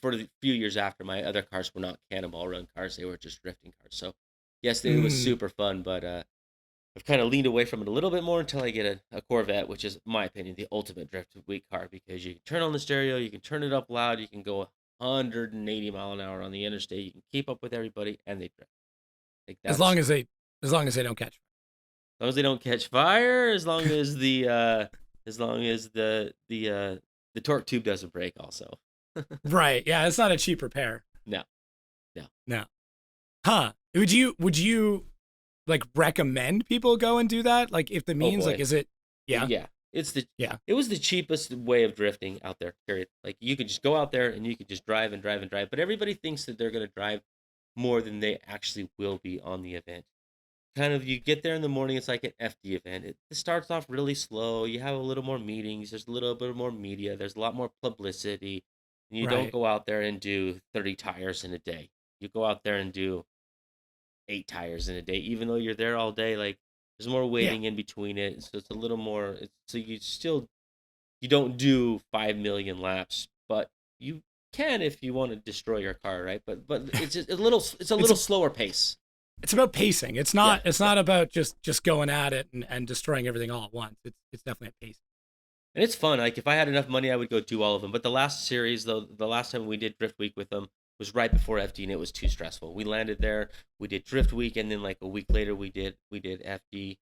for the few years after, my other cars were not Cannonball Run cars; they were just drifting cars. So yes, it was
Mm.
super fun, but I've kind of leaned away from it a little bit more until I get a Corvette, which is, in my opinion, the ultimate drift week car because you can turn on the stereo, you can turn it up loud, you can go 180 mile an hour on the interstate, you can keep up with everybody, and they drift. Like
As
that's
long as they as long as they don't catch.
as long as they don't catch fire, as long as the torque tube doesn't break, also.
Right. Yeah, it's not a cheap repair.
No, no.
No. Huh. Would you like recommend people go and do that? Like if the
Oh
means like
boy.
is it yeah.
Yeah, it's the
Yeah.
it was the cheapest way of drifting out there. Period. Like you could just go out there and you could just drive and drive and drive, but everybody thinks that they're gonna drive more than they actually will be on the event. Kind of you get there in the morning, it's like an FD event. It starts off really slow. You have a little more meetings. There's a little bit more media. There's a lot more publicity. And you don't
Right.
go out there and do 30 tires in a day. You go out there and do 8 tires in a day, even though you're there all day. Like there's more
Yeah.
waiting in between it, so it's a little more. So you don't do 5 million laps, but you can if you want to destroy your car, right? But it's just it's a
It's
little slower pace.
it's about pacing. It's
Yeah,
not it's
yeah.
not about just going at it and destroying everything all at once. It's definitely a pacing.
And it's fun. Like if I had enough money, I would go do all of them. But the last series, though, the last time we did Drift Week with them was right before FD, and it was too stressful. We landed there, we did Drift Week, and then like a week later, we did FD,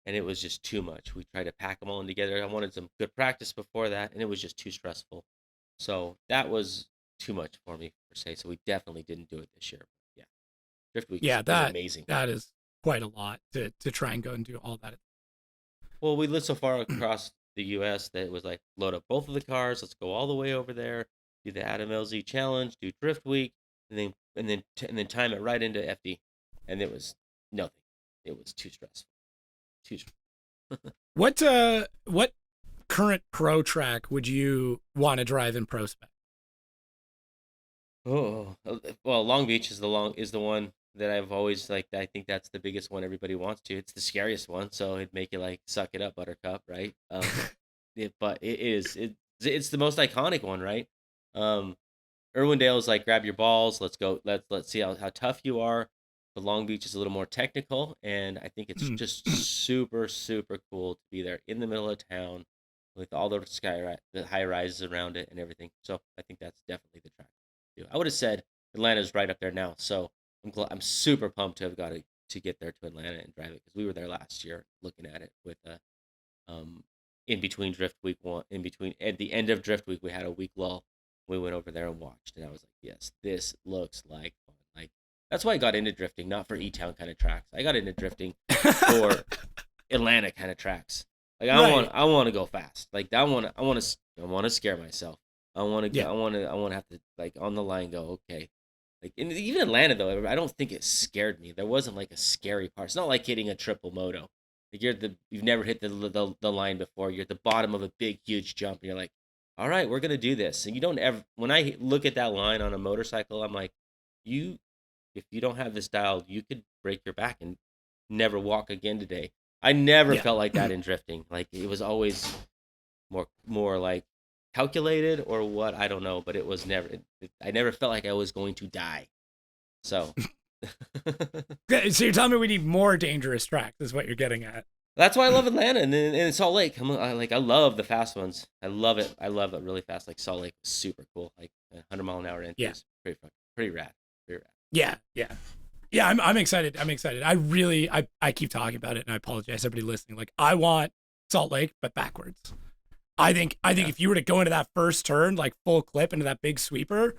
and it was just too much. We tried to pack them all in together. I wanted some good practice before that, and it was just too stressful. So that was too much for me per se. So we definitely didn't do it this year. Yeah, Drift Week
Yeah,
is
that
amazing.
that is quite a lot to try and go and do all that.
Well, we lived so far across the U.S. that it was like load up both of the cars. Let's go all the way over there, do the Adam LZ challenge, do Drift Week, and then time it right into FD, and it was nothing. It was too stressful. Too.
What current pro track would you want to drive in ProSpec?
Oh, well, Long Beach is the one that I've always like. I think that's the biggest one everybody wants to. It's the scariest one, so it'd make you like suck it up, Buttercup, right? But it's the most iconic one, right? Um, Irwindale is like grab your balls, let's go, let's see how tough you are. But Long Beach is a little more technical, and I think it's just super super cool to be there in the middle of town with all the the high rises around it and everything. So I think that's definitely the track to do. I would have said Atlanta's right up there now, so I'm super pumped to have got to get there to Atlanta and drive it, because we were there last year looking at it with in between Drift Week one, in between at the end of Drift Week we had a week lull. We went over there and watched, and I was like, yes, this looks like fun. Like, that's why I got into drifting, not for E-Town kind of tracks. I got into drifting for Atlanta kind of tracks. Like, I want to go fast. Like, I want to scare myself. I want to have to, like, on the line go, okay. Like, even Atlanta though, I don't think it scared me. There wasn't like a scary part. It's not like hitting a triple moto. Like, you've never hit the line before. You're at the bottom of a big huge jump, and you're like, all right, we're gonna do this. And you don't ever. When I look at that line on a motorcycle, I'm like, if you don't have this dialed, you could break your back and never walk again today. I never felt like that in drifting. Like, it was always more like calculated or what, I don't know, but it was never. I never felt like I was going to die. So.
So you're telling me we need more dangerous tracks, is what you're getting at.
That's why I love Atlanta and Salt Lake. I love the fast ones. I love it really fast. Like, Salt Lake was super cool. Like 100 mile an hour entries.
Yeah.
Pretty rad.
Yeah. I'm excited. I keep talking about it, and I apologize everybody listening. Like, I want Salt Lake, but backwards. I think if you were to go into that first turn, like full clip into that big sweeper,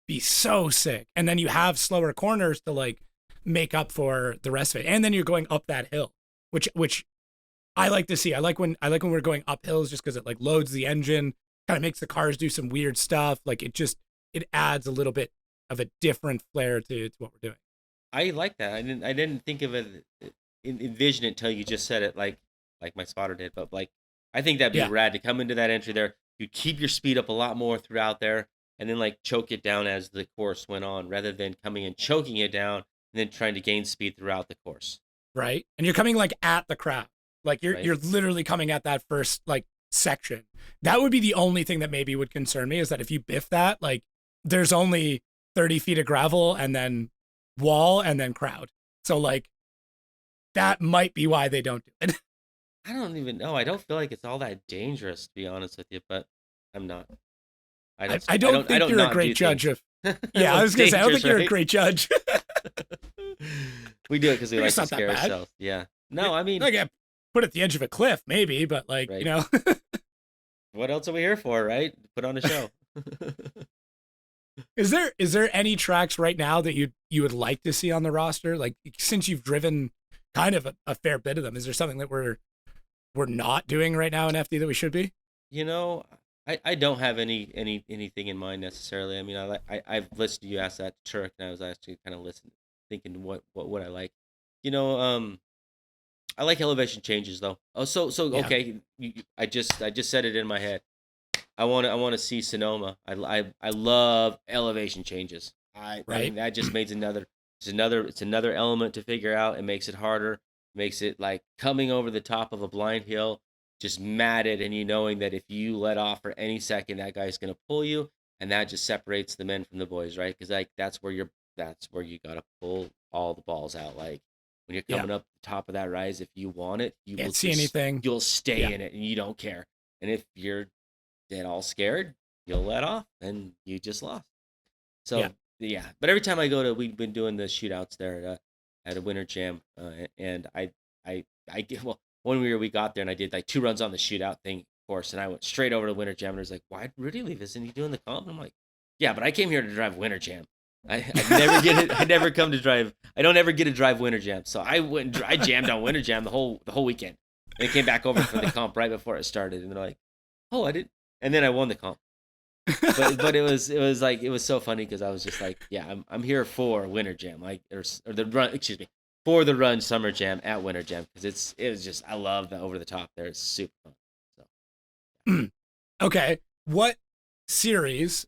be so sick. And then you have slower corners to like make up for the rest of it. And then you're going up that hill, which I like to see. I like when we're going up hills, just because it like loads the engine, kind of makes the cars do some weird stuff. Like, it adds a little bit of a different flair to what we're doing.
I like that. I didn't think of it, envision it until you just said it, like my spotter did. But like, I think that'd be rad to come into that entry there. You keep your speed up a lot more throughout there, and then like choke it down as the course went on, rather than coming and choking it down and then trying to gain speed throughout the course.
Right, and you're coming like at the crowd. Like, you're literally coming at that first like section. That would be the only thing that maybe would concern me, is that if you biff that, like, there's only 30 feet of gravel and then wall and then crowd. So like, that might be why they don't do it.
I don't even know. I don't feel like it's all that dangerous, to be honest with you, but I'm not.
I don't think you're a great judge of. Yeah, I was gonna say, I don't think you're a great judge.
We do it because we like to scare ourselves. Yeah. No, I mean,
I get put at the edge of a cliff, maybe, but like, you know.
What else are we here for, right? Put on a show.
Is there any tracks right now that you would like to see on the roster? Like, since you've driven kind of a fair bit of them, is there something that we're not doing right now in FD that we should be?
You know, I don't have anything in mind necessarily. I mean, I've listened to you ask that to Turk, and I was actually kind of thinking what I like. You know, I like elevation changes though. Oh, so yeah. Okay. I just said it in my head. I want to see Sonoma. I love elevation changes. I mean, that just makes it's another element to figure out. It makes it harder. Makes it like coming over the top of a blind hill, just matted, and you knowing that if you let off for any second, that guy's gonna pull you, and that just separates the men from the boys, right? Because like that's where you gotta pull all the balls out. Like, when you're coming up the top of that rise, if you want it, you
can't see anything.
You'll stay in it, and you don't care. And if you're dead all scared, you'll let off, and you just lost. So yeah. But every time I go to, we've been doing the shootouts there at a winter jam, and I get, well, one year we got there and I did like 2 runs on the shootout thing, of course, and I went straight over to winter jam, and it was like, why'd Rudy leave? Isn't he doing the comp? And I'm like, yeah, but I came here to drive winter jam. I never get it. I never come to drive. I don't ever get to drive winter jam. So I went. I jammed on winter jam the whole weekend. And I came back over for the comp right before it started, and they're like, "Oh, I did." And then I won the comp. But it was like, it was so funny because I was just like, yeah, I'm here for winter jam, like, or the run. Excuse me, for the run summer jam at winter jam, because it was just, I love the over the top there. It's super fun. So.
Okay, what series?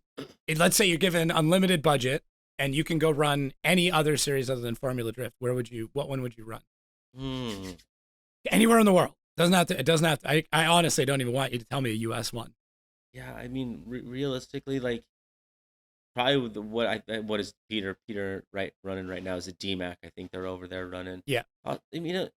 Let's say you're given unlimited budget, and you can go run any other series other than Formula Drift. What one would you run? Anywhere in the world. It doesn't have to. I honestly don't even want you to tell me a US one.
Yeah, I mean, realistically, like, probably what is Peter right running right now is a DMAC. I think they're over there running.
Yeah.
I mean,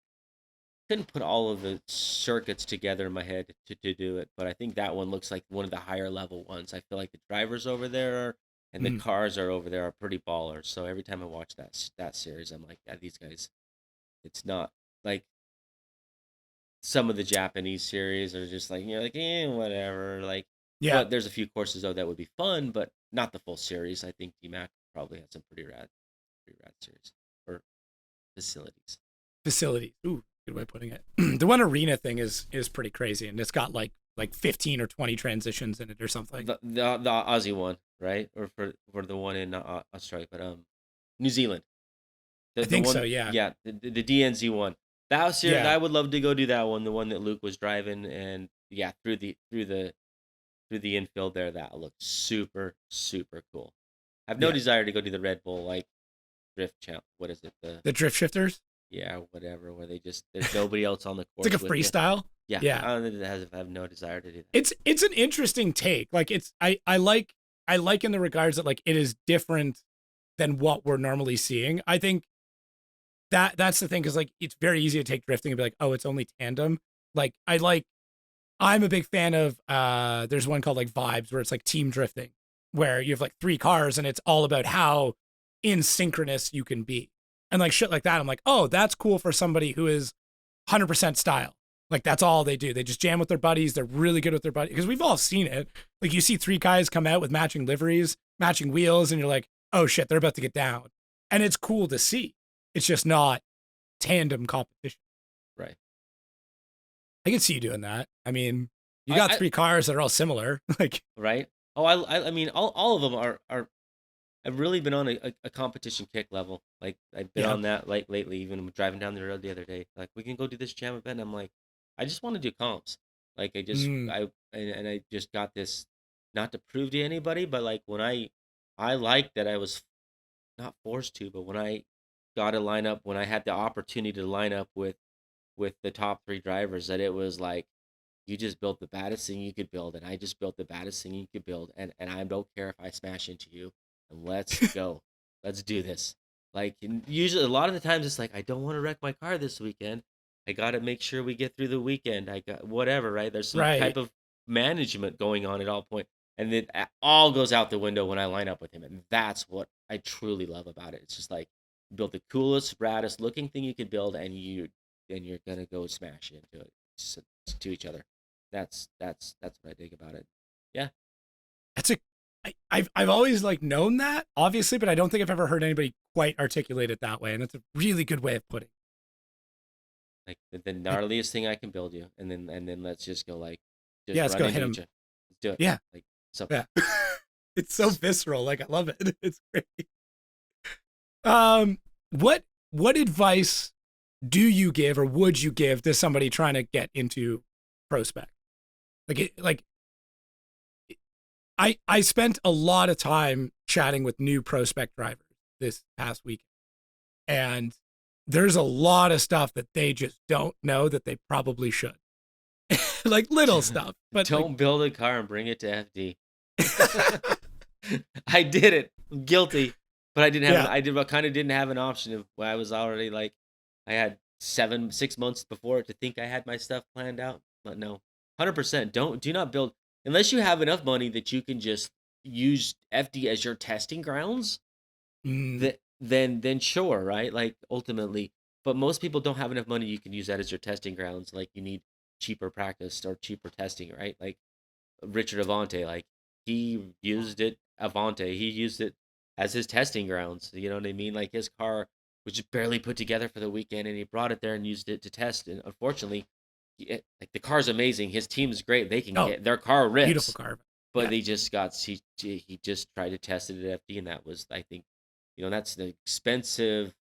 couldn't put all of the circuits together in my head to do it, but I think that one looks like one of the higher level ones. I feel like the drivers over there and the
Mhm.
cars are over there are pretty ballers. So every time I watch that series, I'm like, yeah, these guys. It's not like some of the Japanese series are just like, like, whatever. Like,
Yeah.
but there's a few courses though that would be fun, but not the full series. I think DMAC probably has some pretty rad series or facilities.
Facilities. Ooh, good way of putting it. The one arena thing is pretty crazy, and it's got like 15 or 20 transitions in it or something.
The Aussie one, right? Or for the one in Australia, but New Zealand.
I
The
think so,
one,
yeah.
yeah, the DNZ one. That was serious.
Yeah.
I would love to go do that one, the one that Luke was driving, and yeah, through the infield there. That looked super super cool. I have no
Yeah.
desire to go do the Red Bull like drift champ. What is it?
The drift shifters?
Yeah, whatever. Where there's nobody else on the course.
It's like a
with you.
freestyle.
Yeah,
Yeah.
I have no desire to do that.
It's an interesting take. Like I like in the regards that like it is different than what we're normally seeing. I think that's the thing, because like it's very easy to take drifting and be like, oh, it's only tandem. Like I'm a big fan of there's one called like Vibes where it's like team drifting, where you have like 3 cars and it's all about how in synchronous you can be. And like shit like that, I'm like, oh, that's cool for somebody who is 100% style. Like that's all they do. They just jam with their buddies. They're really good with their buddies, because we've all seen it. Like you see 3 guys come out with matching liveries, matching wheels, and you're like, oh shit, they're about to get down. And it's cool to see. It's just not tandem competition.
Right.
I can see you doing that. I mean, you got 3 cars that are all similar. Like,
right. Oh, I mean, all of them are. I've really been on a competition kick level. Like I've been on that lately. Even driving down the road the other day, like we can go do this jam event. And I'm like, I just want to do comps. Like I just got this, not to prove to anybody, but like when I like that I was not forced to, but when I got to line up, when I had the opportunity to line up with the top 3 drivers, that it was like, you just built the baddest thing you could build, and I just built the baddest thing you could build, and I don't care if I smash into you, and let's go, let's do this. Like usually, a lot of the times, it's like I don't want to wreck my car this weekend. I got to make sure we get through the weekend. I got whatever, right? There's some type of management going on at all point, and it all goes out the window when I line up with him, and that's what I truly love about it. It's just like build the coolest, raddest looking thing you could build, and you're gonna go smash into it to each other. That's what I dig about it. Yeah.
I've always like known that, obviously, but I don't think I've ever heard anybody quite articulate it that way, and that's a really good way of putting
it. Like the gnarliest thing I can build you, and then let's just go like, just
let's go hit him.
Let's do it.
Yeah.
Like so.
Yeah. It's so visceral. Like I love it. It's great. What advice do you give, or would you give, to somebody trying to get into PROSPEC? I spent a lot of time chatting with new PROSPEC drivers this past weekend, and there's a lot of stuff that they just don't know that they probably should. Like little stuff, but
don't build a car and bring it to FD. I did it. I'm guilty, but I didn't have. I kind of didn't have an option. I was already like, I had 6 months before to think I had my stuff planned out. But no, 100%. Do not build unless you have enough money that you can just use FD as your testing grounds. Then sure, right? Like ultimately, but most people don't have enough money. You can use that as your testing grounds. Like you need cheaper practice or cheaper testing, right? Like Richard Avante, like he used it. He used it as his testing grounds. You know what I mean? Like his car was just barely put together for the weekend, and he brought it there and used it to test. And unfortunately, like the car's amazing. His team's great. They can get their car rips.
Beautiful car.
But they just got he just tried to test it at FD, and that was, I think, that's the expensive.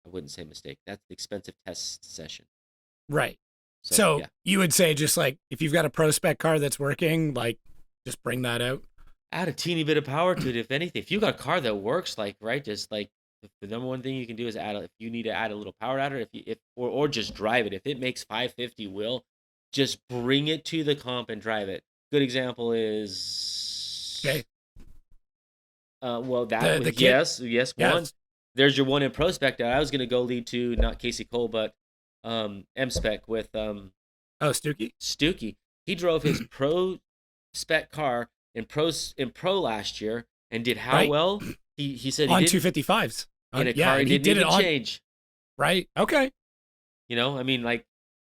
I wouldn't say mistake. That's the expensive test session.
Right. So you would say, just like if you've got a PROSPEC car that's working, like just bring that out.
Add a teeny bit of power to it, if anything. If you got a car that works, like right, just like the number one thing you can do is if you need to add a little power adder, or just drive it. If it makes 550 wheel, just bring it to the comp and drive it. Good example is Well, that
The
was
kid.
yes,
Yeah.
one. There's your one in prospect. I was gonna go lead to not Casey Cole, but M-Spec with
Oh, Stookie.
Stookie. He drove his pro spec car in pro last year and did how
Right.
well? He said he
On
didn't
255s.
in a
Yeah,
car he
and he
didn't
did it
even
on.
change.
Right. Okay.
You know, I mean, like,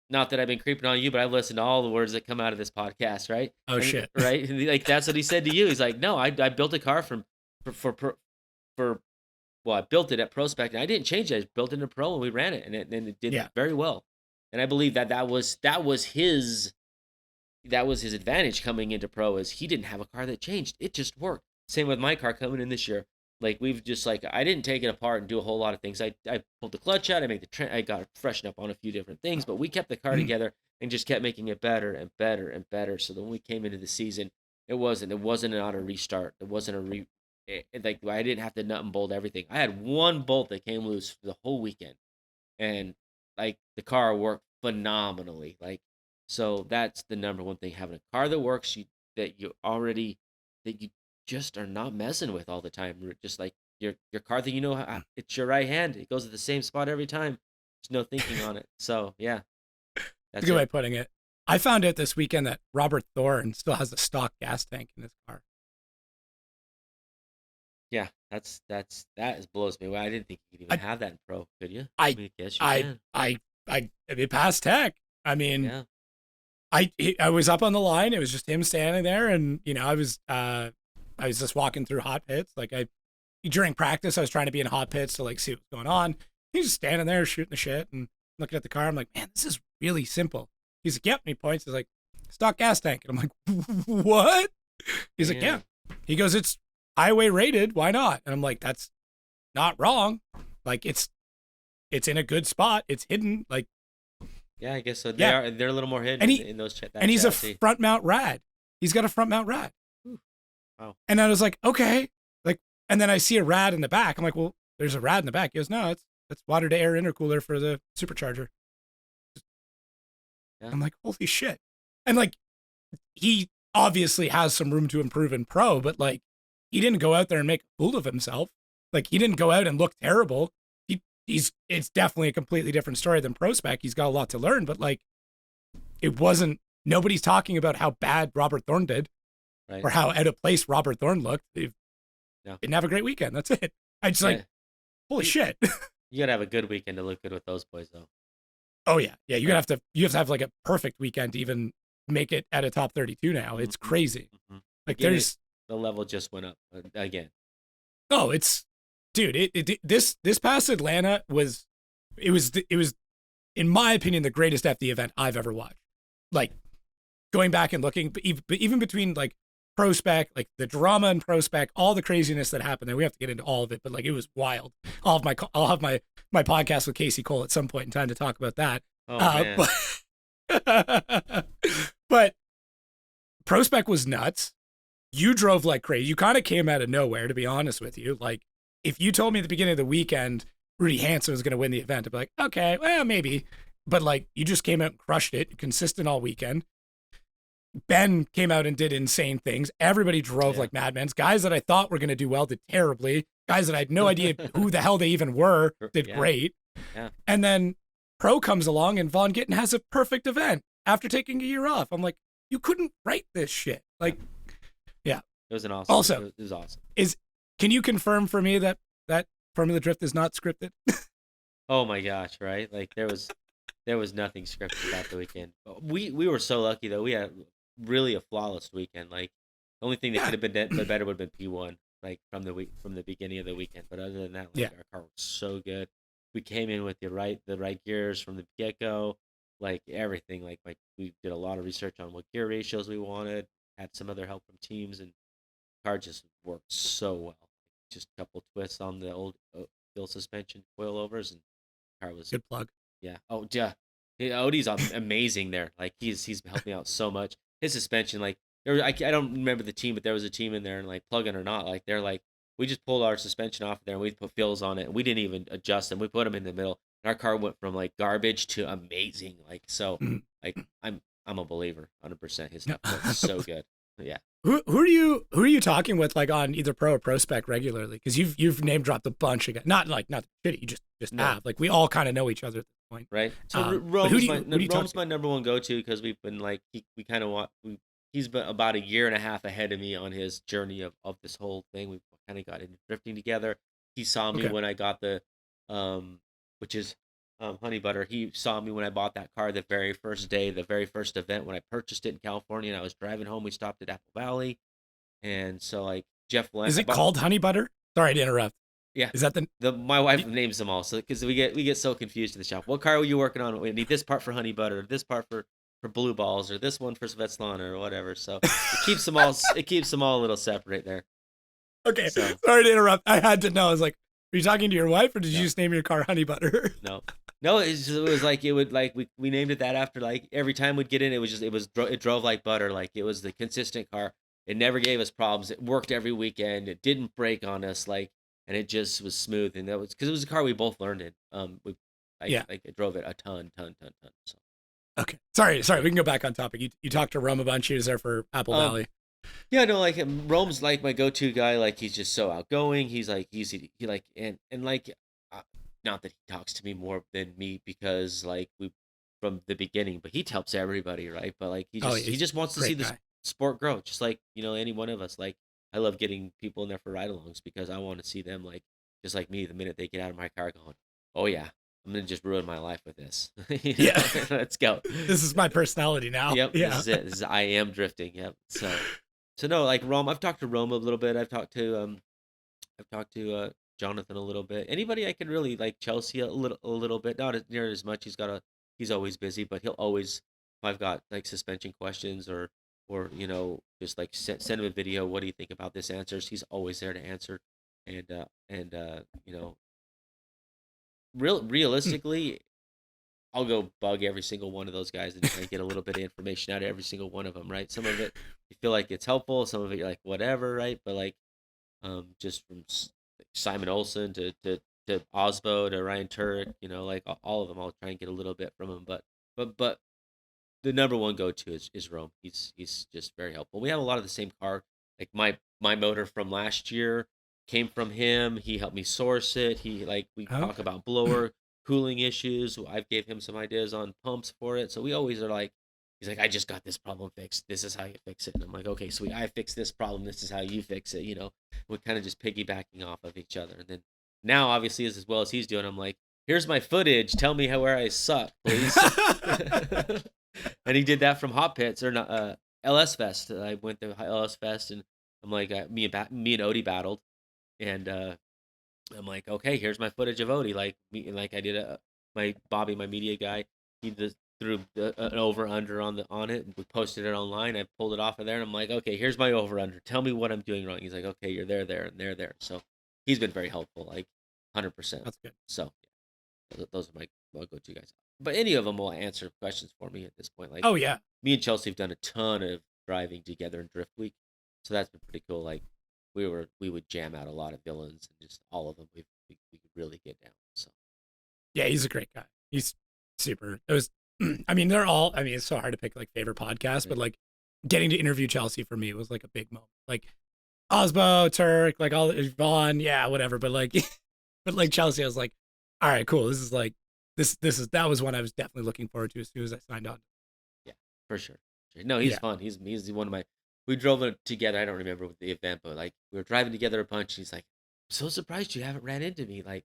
not that I've been creeping on you, but I've listened to all the words that come out of this podcast, right?
Oh shit.
Right? Like that's what he said to you. He's like, no, I built a car for well, I built it at Prospect and I didn't change it. I built it in pro and we ran it and it did
Yeah.
very well. And I believe that was his advantage coming into pro is he didn't have a car that changed. It just worked. Same with my car coming in this year. Like we've just like I didn't take it apart and do a whole lot of things. I pulled the clutch out. I got it freshened up on a few different things, but we kept the car together and just kept making it better and better and better. So then when we came into the season, it wasn't an auto restart. It wasn't like I didn't have to nut and bolt everything. I had one bolt that came loose for the whole weekend, and like the car worked phenomenally. Like so that's the number one thing, having a car that works, that you just are not messing with all the time. Just like your car that it's your right hand. It goes to the same spot every time. There's no thinking on it. So yeah,
That's a
that's
good way
it.
of putting it. I found out this weekend that Robert Thorne still has a stock gas tank in his car.
Yeah, that blows me away. I didn't think you could even
I
have that in pro. Could you?
I
mean, I guess you
I
can.
I mean, past tech. I mean,
Yeah.
I was up on the line. It was just him standing there, and I was just walking through hot pits. Like during practice, I was trying to be in hot pits to like see what's going on. He's just standing there shooting the shit and looking at the car. I'm like, man, this is really simple. He's like, yep. And he points. He's like, stock gas tank. And I'm like, what? He's like, yeah. He goes, it's highway rated. Why not? And I'm like, that's not wrong. Like it's in a good spot. It's hidden. Like,
Yeah, I guess so.
Yeah.
They're a little more hidden
and
in those
and he's
chassis.
a front mount rad. He's got a front mount rad.
Wow.
And I was like, okay. Like, and then I see a rad in the back. I'm like, well, there's a rad in the back. He goes, no, it's water to air intercooler for the supercharger.
Yeah.
I'm like, holy shit. And like, he obviously has some room to improve in pro, but like, he didn't go out there and make a fool of himself. Like, he didn't go out and look terrible. It's definitely a completely different story than ProSpec. He's got a lot to learn, but like, nobody's talking about how bad Robert Thorne did,
Right.
or how out of place Robert Thorne looked. They didn't have a great weekend. That's it. I just like, holy shit.
You gotta have a good weekend to look good with those boys, though.
Oh yeah, yeah. You have to have like a perfect weekend to even make it at a top 32 now. It's crazy.
Mm-hmm.
Like
the level just went up again.
Oh, it's dude. This past Atlanta was in my opinion the greatest FD event I've ever watched. Like going back and looking, but even between like ProSpec, like the drama and ProSpec, all the craziness that happened there. We have to get into all of it, but like it was wild. I'll have my podcast with Casey Cole at some point in time to talk about that.
Oh man.
But ProSpec was nuts. You drove like crazy. You kind of came out of nowhere, to be honest with you. Like, if you told me at the beginning of the weekend Rudy Hansen was going to win the event, I'd be like, okay, well, maybe. But like, you just came out and crushed it, consistent all weekend. Ben came out and did insane things. Everybody drove like madmen. Guys that I thought were going to do well did terribly. Guys that I had no idea who the hell they even were did great.
Yeah.
And then Pro comes along and Von Gittin has a perfect event after taking a year off. I'm like, you couldn't write this shit. Like, yeah.
It was an awesome.
Also,
it was awesome.
Can you confirm for me that Formula Drift is not scripted?
Oh my gosh, right? Like there was nothing scripted about the weekend. We were so lucky though. We had really a flawless weekend. Like the only thing that could have been better would have been P1, like from the beginning of the weekend. But other than that, like our car was so good. We came in with the right gears from the get-go, like everything. Like we did a lot of research on what gear ratios we wanted, had some other help from teams, and the car just worked so well. Just a couple twists on the old fuel suspension coilovers, and the car was
good plug.
Yeah. Oh yeah. Odie's amazing there. Like he's helped me out so much. His suspension, like I don't remember the team, but there was a team in there, and like plug-in or not, like they're like, we just pulled our suspension off there and we put fills on it, and we didn't even adjust them. We put them in the middle, and our car went from like garbage to amazing. Like so, like I'm a believer, 100%. His stuff was so good. Yeah.
who are you talking with like on either pro or prospect regularly? Because you've name dropped a bunch of guys. Not shitty, you just
No,
have. Like we all kind of know each other at this point.
right? So
But who do you talk
Rome's
to?
my number one go to because we've been like we kind of he's been about a year and a half ahead of me on his journey of this whole thing. We've kind of got into drifting together. He saw me
Okay.
when I got the um which is honey butter. He saw me when I bought that car the very first day, the very first event when I purchased it in California, and I was driving home. We stopped at Apple Valley, and so like Jeff Lent,
Is
I
it
bought
called honey butter? Sorry to interrupt.
yeah.
Is that the
My wife names them all, so because we get so confused in the shop. What car are you working on? We need this part for honey butter, this part for blue balls, or this one for Svetlana, or whatever. So it keeps them all a little separate there.
Okay,
So
sorry to interrupt. I had to know. I was like, are you talking to your wife or did you
no,
just name your car honey butter?
no, no. It was like it would like we named it that after like every time we'd get in, it drove like butter. Like it was the consistent car. It never gave us problems. It worked every weekend. It didn't break on us. Like and it just was smooth. And that was because it was a car we both learned in.
Yeah.
Like I drove it a ton. So
Okay. Sorry.
yeah.
We can go back on topic. You talked to Rome a bunch. He was there for Apple
Um,
Valley.
yeah, no, like Rome's like my go-to guy. Like he's just so outgoing. He's like easy. He like and like, uh, not that he talks to me more than me because like we from the beginning, but he helps everybody, right? But like
Oh,
he
he's
just wants
a
to see
great
this
guy.
sport grow, just like any one of us. Like I love getting people in there for ride-alongs because I want to see them like just like me. The minute they get out of my car, going, oh yeah, I'm gonna just ruin my life with this.
Yeah.
Let's go.
This is my personality now.
Yep, this
Yeah.
is it. This is I am drifting. Yep. So no, like Rome. I've talked to Rome a little bit. I've talked to Jonathan a little bit. Anybody I can really like Chelsea a little bit. Not near as much. He's always busy, but he'll always if I've got like suspension questions or just like send him a video. What do you think about this answers? He's always there to answer. And realistically, I'll go bug every single one of those guys and try and get a little bit of information out of every single one of them, right? Some of it you feel like it's helpful, some of it you're like whatever, right? But like just from like Simon Olsen to Osbo to Ryan Turek, like all of them, I'll try and get a little bit from them. But the number one go to is Rome. He's just very helpful. We have a lot of the same car. Like my motor from last year came from him. He helped me source it. We talk
Okay.
about blower cooling issues. I've gave him some ideas on pumps for it. So we always are like, he's like, I just got this problem fixed. This is how you fix it. And I'm like, okay, so I fixed this problem. This is how you fix it. We're kind of just piggybacking off of each other. And then now, obviously, as well as he's doing, I'm like, here's my footage. Tell me where I suck, please. And he did that from Hot Pits or not LS Fest. I went to LS Fest and I'm like me and Odie battled, and I'm like, okay, here's my footage of Odie. Like I did my Bobby, my media guy. He just threw an over under on it, and we posted it online. I pulled it off of there, and I'm like, okay, here's my over under. Tell me what I'm doing wrong. He's like, okay, you're there, and there. So he's been very helpful, like 100%.
That's good.
So those are my go-to guys. But any of them will answer questions for me at this point. Like
Oh yeah.
me and Chelsea have done a ton of driving together in Drift Week, so that's been pretty cool. Like we would jam out a lot of villains and just all of them. We could really get down. So
Yeah, he's a great guy. He's super. It was I mean, they're all I mean, it's so hard to pick like favorite podcasts, but
right.
like getting to interview Chelsea for me was like a big moment. Like Osbo, Turk, like all Vaughn, yeah, whatever. But like but like Chelsea, I was like, all right, cool. This is like that was one I was definitely looking forward to as soon as I signed on.
Yeah, for sure. No, he's
Yeah.
fun. He's one of my. We drove it together. I don't remember the event, but like we were driving together a bunch. He's like, "I'm so surprised you haven't ran into me." Like,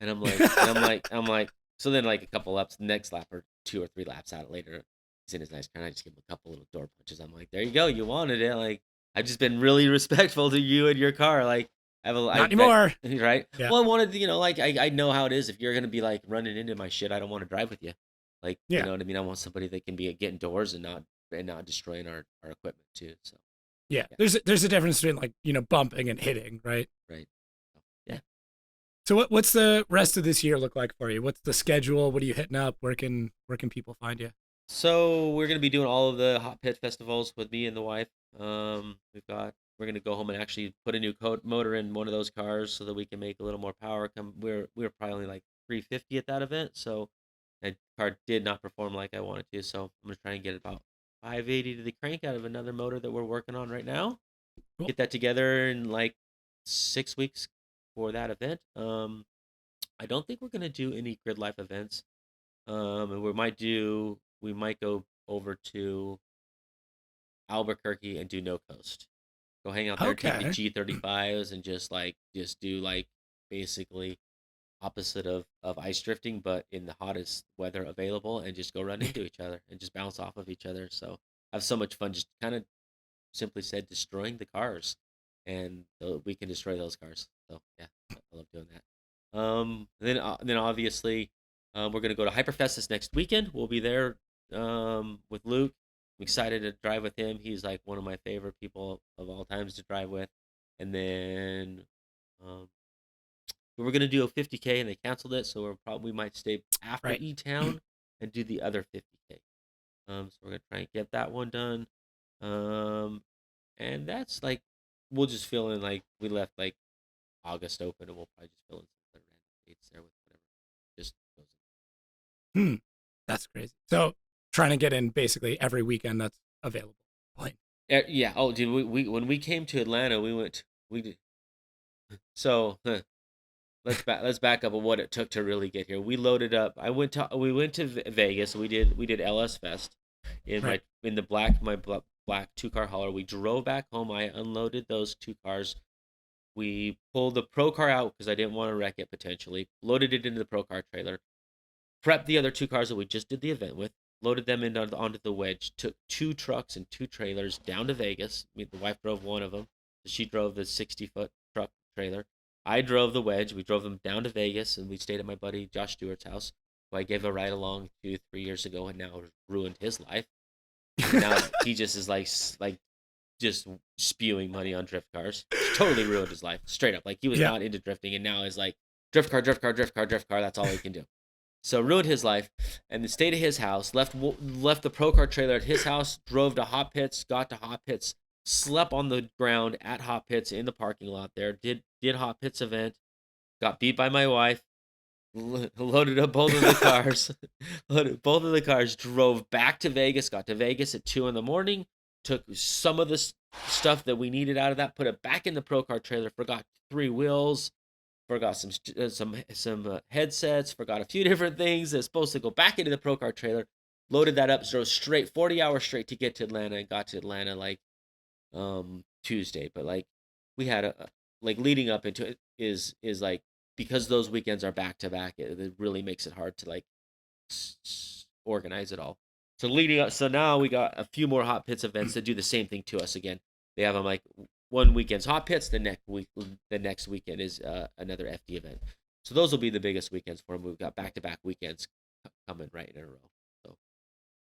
I'm like. So then, like a couple laps, next lap or 2 or 3 laps out later, he's in his nice car. I just give him a couple little door punches. I'm like, "There you go. You wanted it." Like, I've just been really respectful to you and your car. Like,
Not anymore.
right.
Yeah.
Well, I wanted to, like I know how it is. If you're gonna be like running into my shit, I don't want to drive with you. Like, you
Yeah.
know what I mean? I want somebody that can be getting doors and not destroying our equipment too. So
Yeah.
yeah,
There's a difference between like, bumping and hitting, right?
right. So, yeah.
So what's the rest of this year look like for you? What's the schedule? What are you hitting up? Where can people find you?
So we're gonna be doing all of the hot pit festivals with me and the wife. We're gonna go home and actually put a new motor in one of those cars so that we can make a little more power. We're probably only like 350 at that event, so that car did not perform like I wanted to. So I'm gonna try and get about 580 to the crank out of another motor that we're working on right now.
Cool.
Get that together in like 6 weeks for that event. I don't think we're gonna do any grid life events. And we might go over to Albuquerque and do no coast. Go hang out there, take the
Okay.
G35s, and just do like basically opposite of ice drifting, but in the hottest weather available, and just go run into each other and just bounce off of each other. So I have so much fun, just kind of simply said, destroying the cars, and we can destroy those cars. So yeah, I love doing that. Then obviously, we're gonna go to Hyperfest this next weekend. We'll be there with Luke. I'm excited to drive with him. He's like one of my favorite people of all times to drive with. And then um, we were gonna do a 50K and they canceled it, so we might stay after
Right.
E Town and do the other 50K. So we're gonna try and get that one done. Um, and that's like we'll just fill in like we left like August open, and we'll probably just fill in some other random dates there with whatever. Just goes
Hmm. That's crazy. So trying to get in basically every weekend that's available. Point.
Yeah. Oh, dude, we when we came to Atlanta, we did so. Let's back up on what it took to really get here. We loaded up. We went to Vegas. We did LS Fest
Right.
in the black 2-car hauler. We drove back home. I unloaded those 2 cars. We pulled the pro car out because I didn't want to wreck it potentially. Loaded it into the pro car trailer. Prepped the other 2 cars that we just did the event with. Loaded them onto the wedge. Took 2 trucks and 2 trailers down to Vegas. The wife drove one of them. She drove the 60-foot truck trailer. I drove the wedge. We drove them down to Vegas, and we stayed at my buddy Josh Stewart's house, who I gave a ride along 2-3 years ago, and now ruined his life. And now he just is like just spewing money on drift cars. Totally ruined his life, straight up. Like he was
Yeah.
not into drifting, and now is like drift car, drift car, drift car, drift car. That's all he can do. So ruined his life, and then stayed at his house. Left the pro car trailer at his house. Drove to Hot Pits. Got to Hot Pits. Slept on the ground at Hot Pits in the parking lot there. Did Hot Pits event. Got beat by my wife. Loaded up both of the cars. Loaded both of the cars. Drove back to Vegas. Got to Vegas at 2 in the morning. Took some of the stuff that we needed out of that. Put it back in the pro car trailer. Forgot 3 wheels. Forgot some headsets. Forgot a few different things. That's supposed to go back into the pro car trailer. Loaded that up. Drove straight 40 hours straight to get to Atlanta. And got to Atlanta like Tuesday. But like we had like leading up into it is like because those weekends are back to back, it really makes it hard to like organize it all. So leading up, so now we got a few more Hot Pits events that do the same thing to us again. They have them like one weekend's Hot Pits, the next weekend is another FD event. So those will be the biggest weekends for them. We've got back to back weekends coming right in a row. So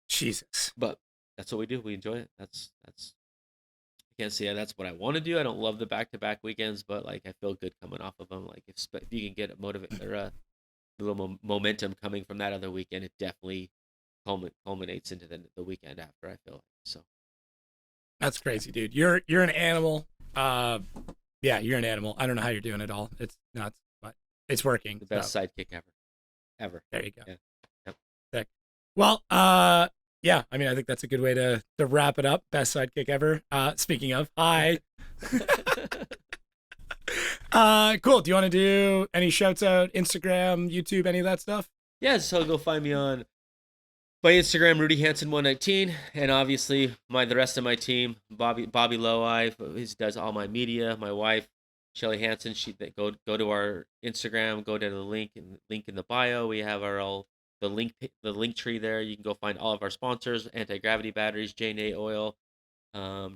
Jesus.
but that's what we do. We enjoy it. That's I can't say that's what I want to do. I don't love the back to back weekends, but like I feel good coming off of them. Like if you can get a a little momentum coming from that other weekend, it definitely culminates into the weekend after. I feel like so.
That's crazy, dude. You're an animal. Yeah, you're an animal. I don't know how you're doing it all. It's nuts, but it's working.
The best
So
sidekick ever.
there you go.
Yeah. Yep.
Sick. Well, yeah, I mean, I think that's a good way to wrap it up. Best sidekick ever. Speaking of, hi. Cool. Do you want to do any shouts out, Instagram, YouTube, any of that stuff?
Yeah, so go find me on my Instagram, Rudy Hansen 119, and obviously the rest of my team, Bobby Loweye, who does all my media. My wife, Shelly Hansen, go to our Instagram, go to the link in the bio. We have the link tree there. You can go find all of our sponsors: anti-gravity batteries, J&A oil,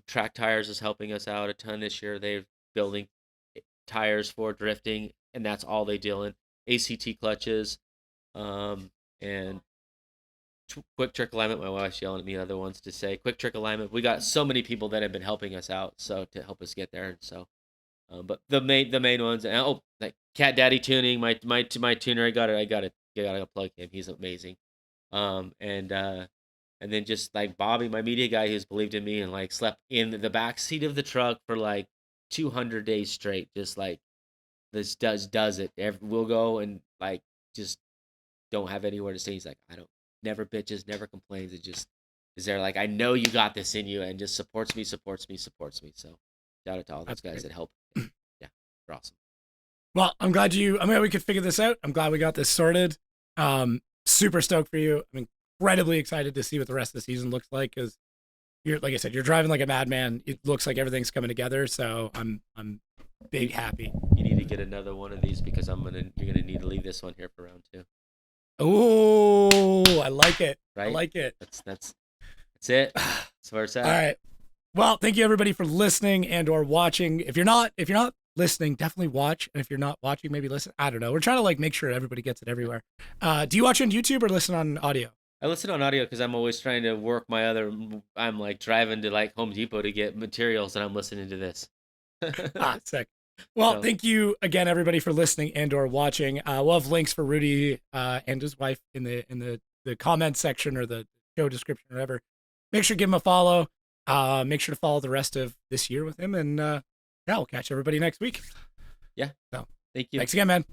Track Tires is helping us out a ton this year. They're building tires for drifting, and that's all they deal in. ACT clutches, and Quick Trick Alignment. My wife's yelling at me other ones to say Quick Trick Alignment. We got so many people that have been helping us out, so to help us get there. And so, but the main ones. And, like Cat Daddy Tuning, my tuner. I gotta plug him. He's amazing. And then just like Bobby, my media guy, who's believed in me and like slept in the back seat of the truck for like 200 days straight. Just like this does it. We'll go and like just don't have anywhere to stay. He's like, I don't never bitches, never complains. It just is there like, I know you got this in you, and just supports me. So shout out to all those guys that help. Yeah, they're awesome.
Well, I'm glad we could figure this out. I'm glad we got this sorted. Super stoked for you. I'm incredibly excited to see what the rest of the season looks like, because you're, like I said, you're driving like a madman. It looks like everything's coming together. So I'm big happy.
You need to get another one of these, because you're gonna need to leave this one here for round 2.
Oh, I like it.
Right?
I like it.
That's it. That's where it's at.
All right. Well, thank you everybody for listening and or watching. If you're not listening, definitely watch. And if you're not watching, maybe listen. I don't know. We're trying to like make sure everybody gets it everywhere. Do you watch on YouTube or listen on audio?
I listen on audio because I'm always trying to work I'm like driving to like Home Depot to get materials, and I'm listening to this.
Sick. Well, thank you again, everybody, for listening and or watching. We'll have links for Rudy and his wife in the comment section or the show description or whatever. Make sure to give him a follow. Make sure to follow the rest of this year with him, and yeah, we'll catch everybody next week.
Yeah.
So
thank you.
Thanks again, man.